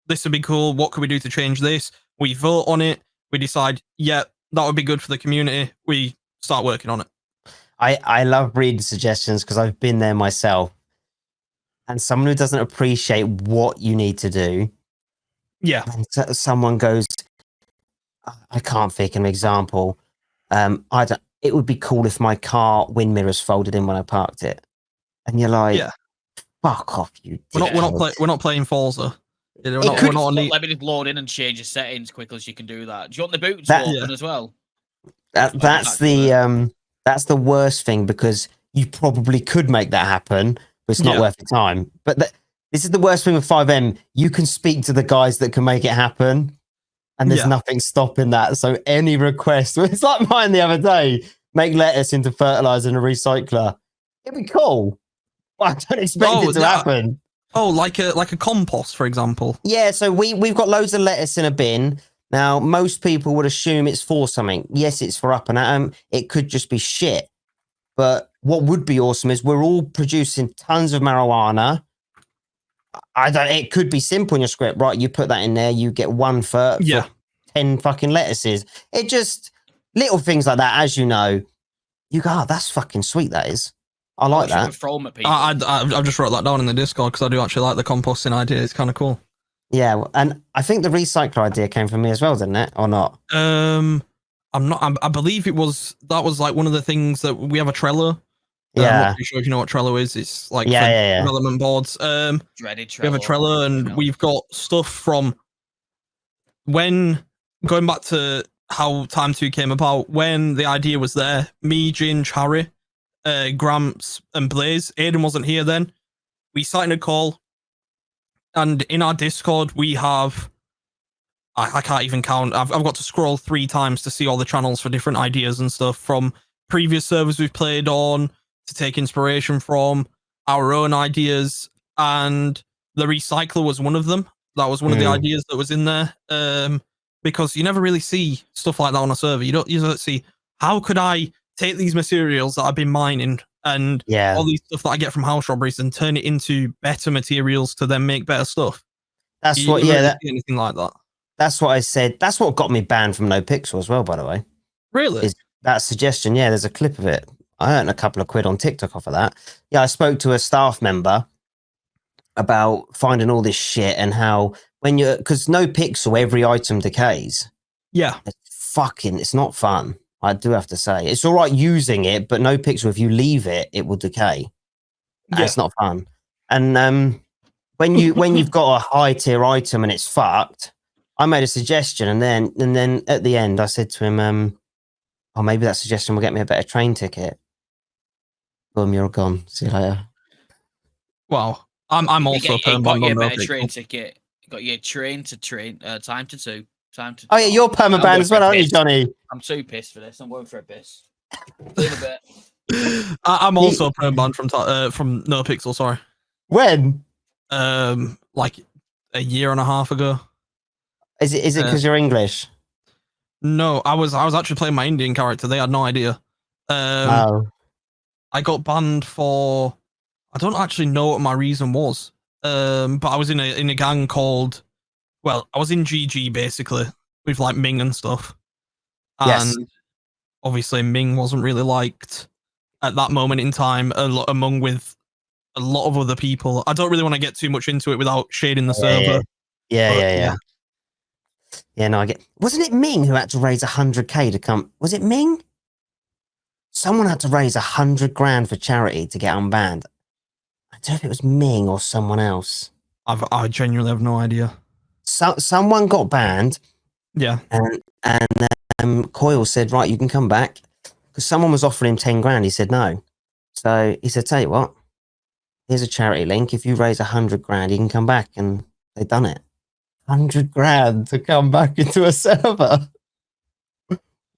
this would be cool. What could we do to change this? We vote on it. We decide, yeah, that would be good for the community. We start working on it. I love reading suggestions because I've been there myself. And someone who doesn't appreciate what you need to do. Yeah. And someone goes, I can't think of an example. It would be cool if my car wind mirrors folded in when I parked it. And you're like, yeah, fuck off, you. We're not playing Forza. Let me just load in and change your settings quickly as you can do that. Do you want the boot to open as well? That's the worst thing because you probably could make that happen, but it's not worth the time. But this is the worst thing with 5M. You can speak to the guys that can make it happen, and there's nothing stopping that. So any request, it's like mine the other day, make lettuce into fertilizer and a recycler. It'd be cool. I don't expect it to happen. Oh, like a compost, for example. Yeah, so we've got loads of lettuce in a bin. Now, most people would assume it's for something. Yes, it's for up and atom. It could just be shit. But what would be awesome is we're all producing tons of marijuana. It could be simple in your script, right? You put that in there, you get one for 10 fucking lettuces. It just little things like that, as you know. You go, that's fucking sweet, that is. I like that. I just wrote that down in the Discord because I do actually like the composting idea. It's kind of cool. Yeah, and I think the recycler idea came from me as well, didn't it? Or not? I'm not. I believe that was like one of the things that we have a Trello. Yeah, I'm not pretty sure if you know what Trello is. It's like development boards. Dreaded Trello. We have a Trello, and we've got stuff from when going back to how Time2 came about. When the idea was there, me, Ginge, Harry, Gramps, and Blaze. Aiden wasn't here then. We sat in a call, and in our Discord we have I can't even count. I've got to scroll 3 times to see all the channels for different ideas and stuff from previous servers we've played on to take inspiration from, our own ideas, and the recycler was one of them. That was one of the ideas that was in there. Because you never really see stuff like that on a server. You don't see, how could I take these materials that I've been mining and all these stuff that I get from house robberies and turn it into better materials to then make better stuff. That's you what, really see anything like that. That's what I said. That's what got me banned from No Pixel as well, by the way. Really? Is that suggestion? Yeah, there's a clip of it. I earned a couple of quid on TikTok off of that. Yeah, I spoke to a staff member about finding all this shit and how because No Pixel, every item decays. Yeah. It's not fun. I do have to say. It's all right using it, but No Pixel, if you leave it, it will decay. Yeah. It's not fun. And when you've got a high tier item and it's fucked, I made a suggestion, and then at the end I said to him, "Oh, maybe that suggestion will get me a better train ticket." Boom, you're gone. See you later. Wow. I'm also a perm got band you a on no better pixel. train ticket. Got you a train to train. Time to 2. Time to. Oh yeah, you're I'm permabanned going as for a well, aren't you, piss. Johnny? I'm too pissed for this. I'm going for a piss. See you in a bit. I'm also a perm band from no pixel. Sorry. When? Like a year and a half ago. Is it because you're English? No, I was actually playing my Indian character. They had no idea. Oh. I got banned for. I don't actually know what my reason was. But I was in a gang called. Well, I was in GG basically with like Ming and stuff, and Yes. obviously Ming wasn't really liked at that moment in time. Among with a lot of other people. I don't really want to get too much into it without shading the server. Yeah. Yeah, no, I get. Wasn't it Ming who had to raise 100k to come? Was it Ming? Someone had to raise 100 grand for charity to get unbanned. I don't know if it was Ming or someone else. I genuinely have no idea. Someone got banned. Yeah. And Coyle said, right, you can come back. Because someone was offering him 10 grand. He said no. So he said, tell you what, here's a charity link. If you raise 100 grand, you can come back. And they done it. 100 grand to come back into a server.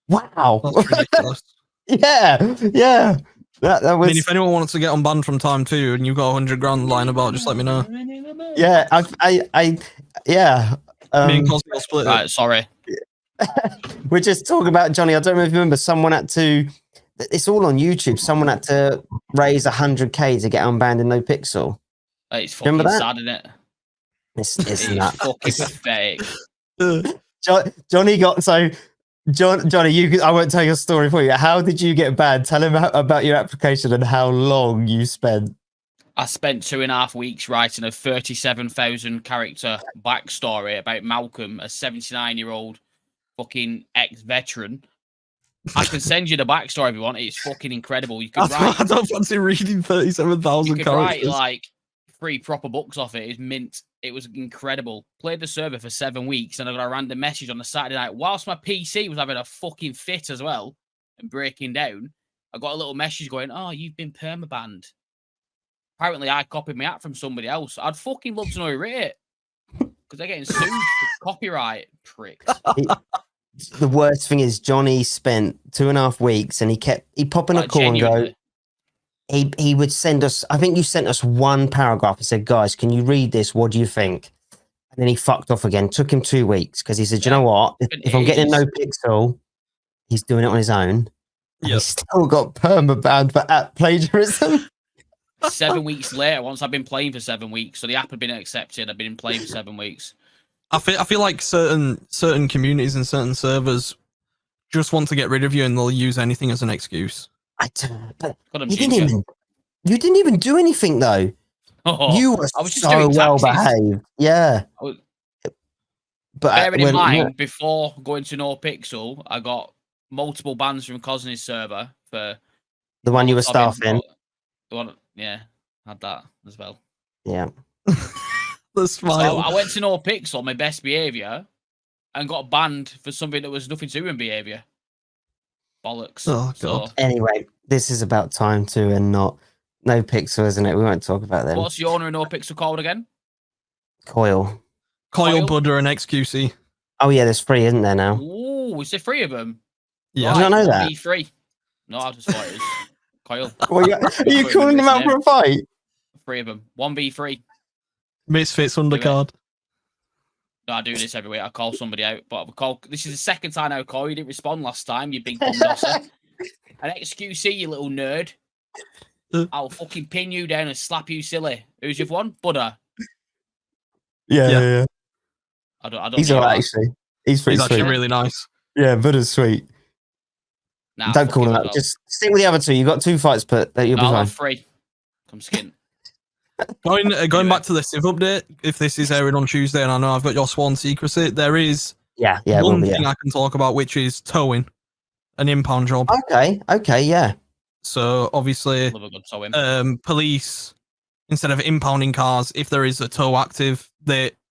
Wow. That's ridiculous. Yeah. That was. I mean, if anyone wants to get unbanned from Time 2 and you've got 100 grand lying about, just let me know. Yeah, yeah. Me and Cosmo will split it. Right, sorry. We're just talking about Johnny. I don't know if you remember. Someone had to. It's all on YouTube. Someone had to raise 100k to get unbanned in No Pixel. It's fucking Remember that? sad, isn't it? It's not fucking pathetic. Johnny got so. Johnny, I won't tell your story for you. How did you get banned? Tell him about your application and how long you spent. I spent 2.5 weeks writing a 37,000 character backstory about Malcolm, a 79-year-old fucking ex-veteran. I can send you the backstory if you want. It's fucking incredible. You could write. I don't fancy reading 37,000 You could characters. write like 3 proper books off it. It's mint. It was incredible. Played the server for 7 weeks, and I got a random message on a Saturday night whilst my PC was having a fucking fit as well and breaking down. I got a little message going, "Oh, you've been permabanned." Apparently, I copied my app from somebody else. I'd fucking love to know who wrote it because they're getting sued for copyright, pricks. The worst thing is Johnny spent 2.5 weeks, and he popped in a call genuinely. and go. He would send us. I think you sent us one paragraph and said, "Guys, can you read this? What do you think?" And then he fucked off again. Took him 2 weeks because he said, "You know what? If I'm getting No Pixel, he's doing it on his own." And he still got permabanned for app plagiarism. 7 weeks later, once I've been playing for 7 weeks, so the app had been accepted. I've been playing for 7 weeks. I feel like certain communities and certain servers just want to get rid of you, and they'll use anything as an excuse. I don't. But you didn't even do anything though. Oh, You were I was just so doing well taxes. behaved. Yeah. But Bearing in mind, before going to No Pixel, I got multiple bans from Cosney's server for the one you were staffing. The one, yeah, had that as well. Yeah. The smile. So I went to No Pixel, my best behaviour, and got banned for something that was nothing to do with behaviour. Bollocks. Oh god. So, Anyway, this is about Time 2 and not No Pixel, isn't it? We won't talk about them. what's the owner of No Pixel called again? Coil, Buddha, and XQC. Oh yeah, there's 3, isn't there now? Ooh, is there 3 of them? Yeah. Did I know that? 3. No, I just thought it was Coil. Well, are you calling them out for a fight? 3 of them. 1v3. Misfits undercard. No, I do this every week. I call somebody out, but this is the second time I call you. Didn't respond last time, you big bumdosser. An XQC, you little nerd. I'll fucking pin you down and slap you silly. Who's you've won? Buddha. Yeah. I don't. He's alright actually. He's pretty actually sweet. really nice. Yeah, Buddha's sweet. Nah, don't call him out. Just stick with the other 2. You got 2 fights, but you'll be fine. 3. Come skin. Going back to the Civ update, if this is airing on Tuesday, and I know I've got your sworn secrecy, there is one thing I can talk about, which is towing, an impound job. Okay, yeah. So obviously, police, instead of impounding cars, if there is a tow active,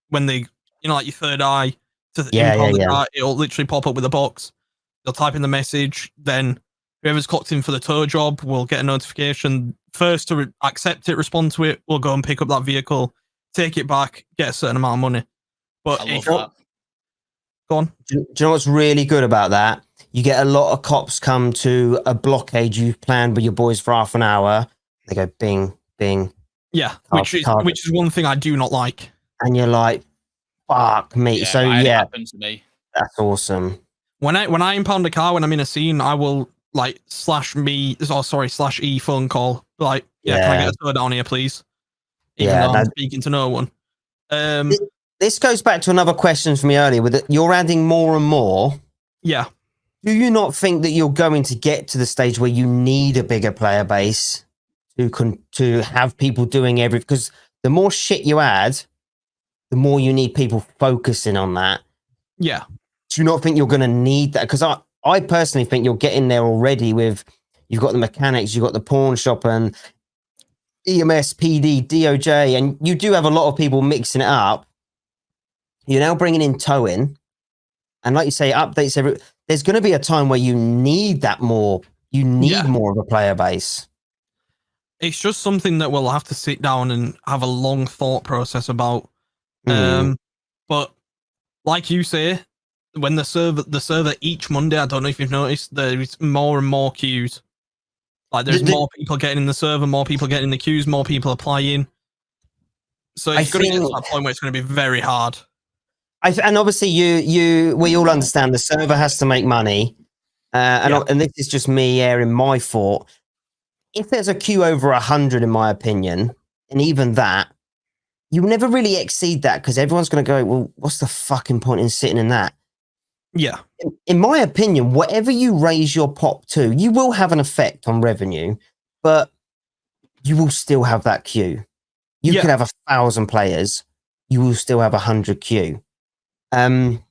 when they like your third eye to impound the car, it'll literally pop up with a box. They'll type in the message, then whoever's clocked in for the tow job will get a notification first to accept it, respond to it, will go and pick up that vehicle, take it back, get a certain amount of money. But I love that. Go on. Do you know what's really good about that? You get a lot of cops come to a blockade you've planned with your boys for half an hour. They go bing, bing. Yeah, Card, which is one thing I do not like. And you're like, fuck me. Yeah, So I had it yeah, happen to me. that's awesome. When I impound a car when I'm in a scene, I will like slash E phone call. Like, yeah, can I get a soda down here, please? Even though I'm speaking to no one. This goes back to another question from me earlier. With it, you're adding more and more. Yeah. Do you not think that you're going to get to the stage where you need a bigger player base to have people doing everything? Because the more shit you add, the more you need people focusing on that. Yeah. Do you not think you're going to need that? Because I personally think you're getting there already with, you've got the mechanics, you've got the pawn shop and EMS, PD, DOJ, and you do have a lot of people mixing it up. You're now bringing in towing. And like you say, updates there's going to be a time where you need that more. You need more of a player base. It's just something that we'll have to sit down and have a long thought process about. But like you say, when the server each Monday, I don't know if you've noticed, there is more and more queues. Like there's more people getting in the server, more people getting in the queues, more people applying. So it's going to get to that point where it's going to be very hard. And obviously, we all understand the server has to make money, and this is just me airing my thought. If there's a queue over 100, in my opinion, and even that, you never really exceed that because everyone's going to go, well, what's the fucking point in sitting in that? Yeah. In my opinion, whatever you raise your pop to, you will have an effect on revenue, but you will still have that queue. You could have 1,000 players, you will still have 100 queue. In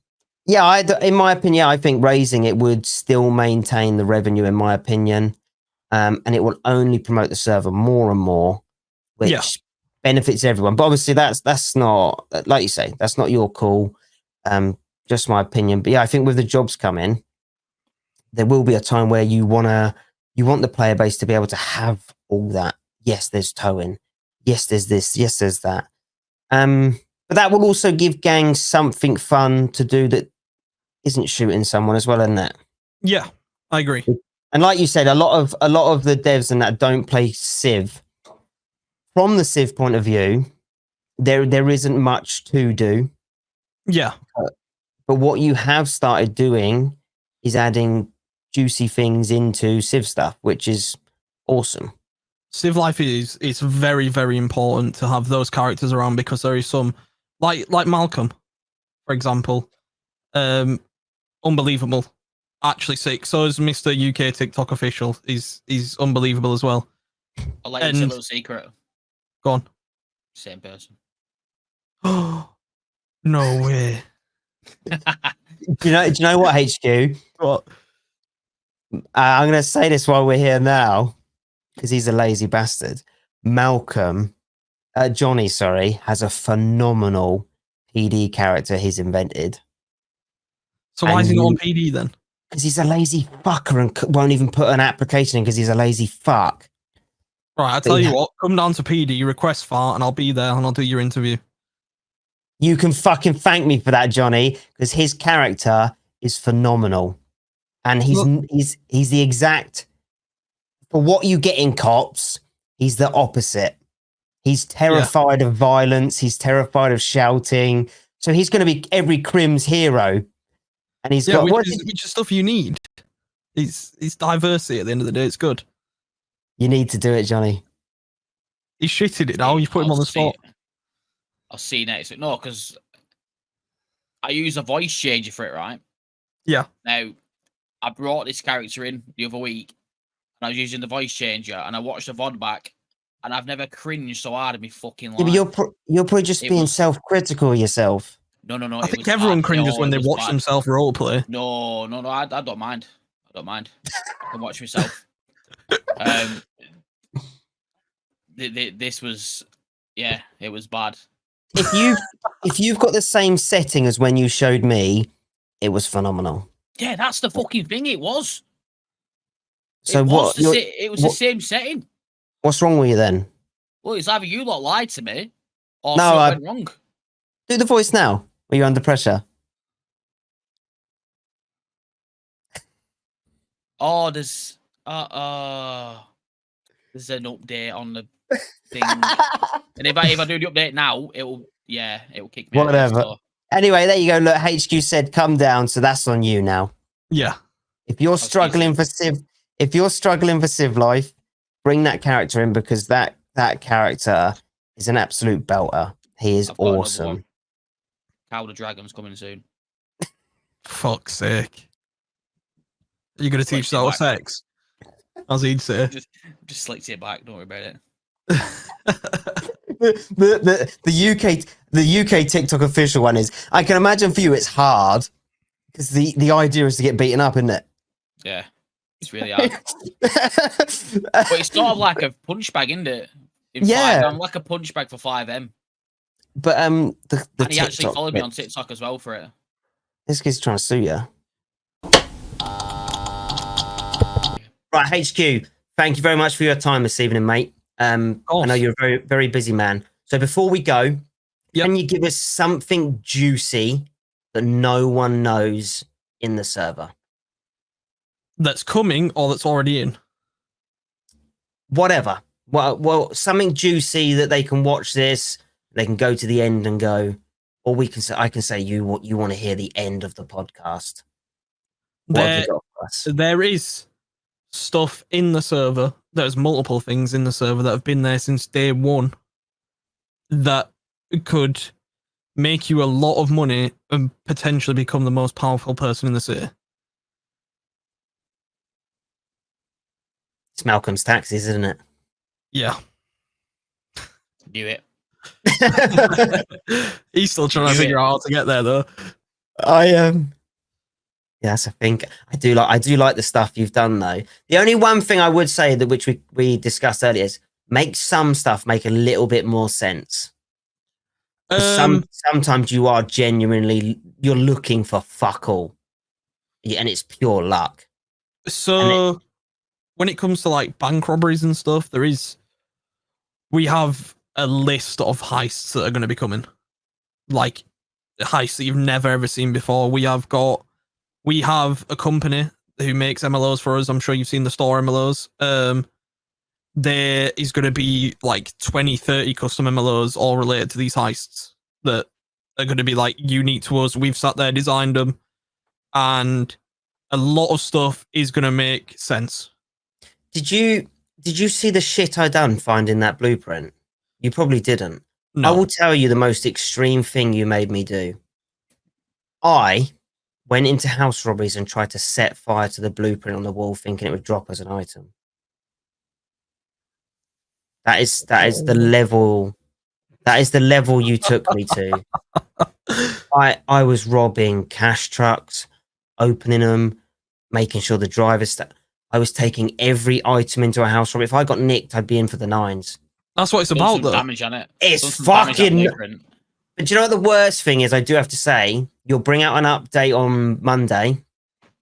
my opinion, I think raising it would still maintain the revenue, in my opinion, and it will only promote the server more and more, which benefits everyone. But obviously, that's not, like you say, that's not your call. Just my opinion. But yeah, I think with the jobs coming, there will be a time where you want the player base to be able to have all that. Yes, there's towing. Yes, there's this. Yes, there's that. But that will also give gangs something fun to do that isn't shooting someone as well, isn't it? Yeah, I agree. And like you said, a lot of the devs and that don't play Civ. From the Civ point of view, there isn't much to do. Yeah. But what you have started doing is adding juicy things into Civ stuff, which is awesome. Civ life is very, very important to have those characters around because there is some like Malcolm, for example, unbelievable, actually sick. So is Mr. UK TikTok official. He's unbelievable as well. I'll let you tell a little secret. Go on. Same person. Oh, no way. Do you know what, HQ? What? I'm going to say this while we're here now, because he's a lazy bastard. Johnny, has a phenomenal PD character he's invented. So why is he not on PD then? Because he's a lazy fucker and won't even put an application in because he's a lazy fuck. Right, I'll tell you what, come down to PD, request fart, and I'll be there and I'll do your interview. You can fucking thank me for that, Johnny, because his character is phenomenal. And he's the exact, for what you get in cops, he's the opposite. He's terrified of violence. He's terrified of shouting. So he's going to be every crim's hero. And he's got which is stuff you need. It's diversity at the end of the day. It's good. You need to do it, Johnny. He's shitted it now. You put him on the spot. I'll see you next week. No, because I use a voice changer for it, right? Yeah. Now, I brought this character in the other week, and I was using the voice changer, and I watched the VOD back, and I've never cringed so hard in my fucking life. Yeah, but you're probably just being self-critical yourself. No. I think everyone cringes when they watch themselves roleplay. No. I don't mind. I can watch myself. This was, it was bad. If you've got the same setting as when you showed me, it was phenomenal. Yeah, that's the fucking thing. It was. So it was the same setting. What's wrong with you then? Well, it's either you lot lied to me or No, something went wrong. Do the voice now. Are you under pressure? Oh, there's an update on the thing. And if I do the update now, it will kick me out. Whatever. So. Anyway, there you go. Look, HQ said come down, so that's on you now. Yeah. If you're struggling for Civ life, bring that character in because that character is an absolute belter. He is I've got another awesome. one. Cow the Dragon's coming soon. Fuck's sake. Are you going to teach that sex? As he'd say. Just slicked it back. Don't worry about it. the UK TikTok official one is. I can imagine for you it's hard because the idea is to get beaten up, isn't it? Yeah, it's really hard. But it's sort of like a punch bag, isn't it? I'm like a punch bag for 5M. But the and he actually followed me on TikTok as well for it. This kid's trying to sue you. Right, HQ. Thank you very much for your time this evening, mate. I know you're a very, very busy man. So before we go, can you give us something juicy that no one knows in the server? That's coming or that's already in? Whatever. Well, something juicy that they can watch this, they can go to the end and go, or I can say you want to hear the end of the podcast. What have you got for us? There is stuff in the server. There's multiple things in the server that have been there since day one that could make you a lot of money and potentially become the most powerful person in the city. It's Malcolm's taxes, isn't it? Yeah. Do it. He's still trying to figure out how to get there, though. Yes, I think I do like the stuff you've done though. The only one thing I would say that which we discussed earlier is make some stuff make a little bit more sense. Sometimes you are genuinely you're looking for fuck all, and it's pure luck. So when it comes to like bank robberies and stuff, we have a list of heists that are going to be coming, like heists that you've never ever seen before. We have a company who makes MLOs for us. I'm sure you've seen the store MLOs. There is going to be like 20, 30 custom MLOs all related to these heists that are going to be like unique to us. We've sat there, designed them, and a lot of stuff is going to make sense. Did you see the shit I done finding that blueprint? You probably didn't. No. I will tell you the most extreme thing you made me do. I went into house robberies and tried to set fire to the blueprint on the wall, thinking it would drop as an item. That is the level. That is the level you took me to. I was robbing cash trucks, opening them, making sure the drivers. I was taking every item into a house robbery. If I got nicked, I'd be in for the 9s. That's what it's about, though. Damage on it. It's fucking. But do you know what the worst thing is? I do have to say, you'll bring out an update on Monday.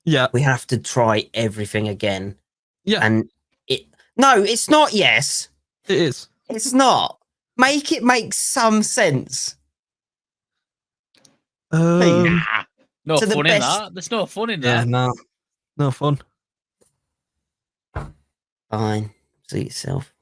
Yeah. We have to try everything again. Yeah. And no, it's not. Yes, it is. It's not. Make it make some sense. No fun in that. There's no fun in that. Yeah, no fun. Fine. See yourself.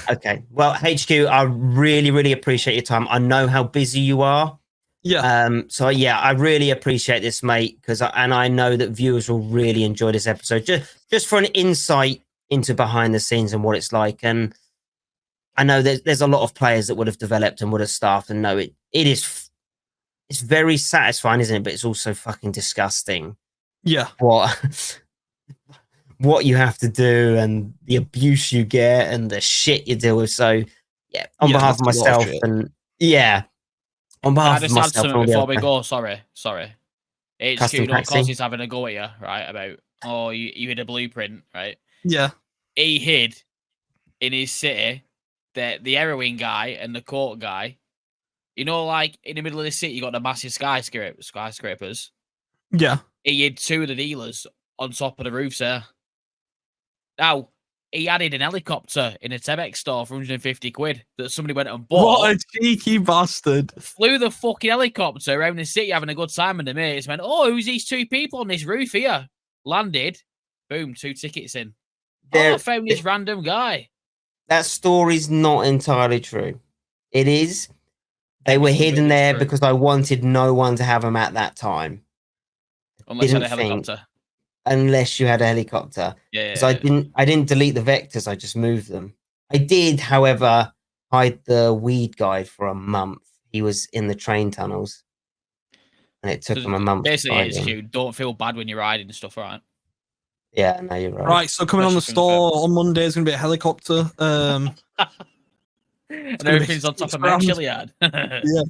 Okay. Well, HQ, I really, really appreciate your time. I know how busy you are. Yeah. So yeah, I really appreciate this, mate, because I know that viewers will really enjoy this episode. Just for an insight into behind the scenes and what it's like. And I know there's a lot of players that would have developed and would have staffed and know it's very satisfying, isn't it? But it's also fucking disgusting. Yeah. What you have to do and the abuse you get and the shit you deal with. So yeah, on behalf of myself and on behalf of myself. Before we go, sorry. HQ, you know, cause he's having a go at you, right? About you hid a blueprint, right? Yeah. He hid in his city the heroin guy and the court guy. You know, like in the middle of the city, you got the massive skyscrapers. Yeah. He hid 2 of the dealers on top of the roofs there. Now, he added an helicopter in a Tebex store for 150 quid that somebody went and bought. What a cheeky bastard. Flew the fucking helicopter around the city having a good time with the mates. Went, oh, who's these 2 people on this roof here? Landed. Boom, 2 tickets in. I found this random guy. That story's not entirely true. It is. They were hidden there because I wanted no one to have them at that time. Unless you had a helicopter. Unless you had a helicopter. Yeah. Because I didn't delete the vectors, I just moved them. I did, however, hide the weed guy for a month. He was in the train tunnels. And it took him a month. Basically, it's cute. Don't feel bad when you're hiding and stuff, right? Yeah, no, you're right. Right, so coming on the store on Monday is going to be a helicopter. And everything's on top of my chili yard. Yeah.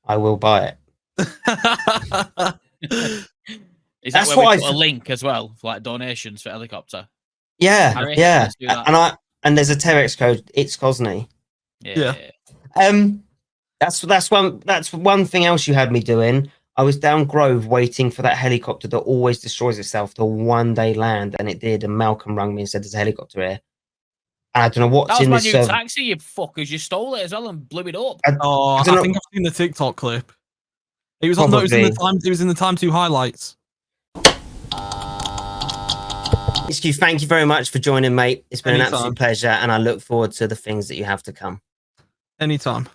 I will buy it. Is that That's where we what put a link as well for like donations for helicopter? Yeah, yeah. And there's a Terex code. It's Cosney. Yeah. That's one thing else you had me doing. I was down Grove waiting for that helicopter that always destroys itself to one day land, and it did. And Malcolm rang me and said, "There's a helicopter here." And I don't know what's in this. That was my new taxi, you fuckers. You stole it as well and blew it up. I think I've seen the TikTok clip. It was Probably. on. It was in the Time2 highlights. Excuse. Thank you very much for joining, mate. It's been Anytime. an absolute pleasure, and I look forward to the things that you have to come. Anytime.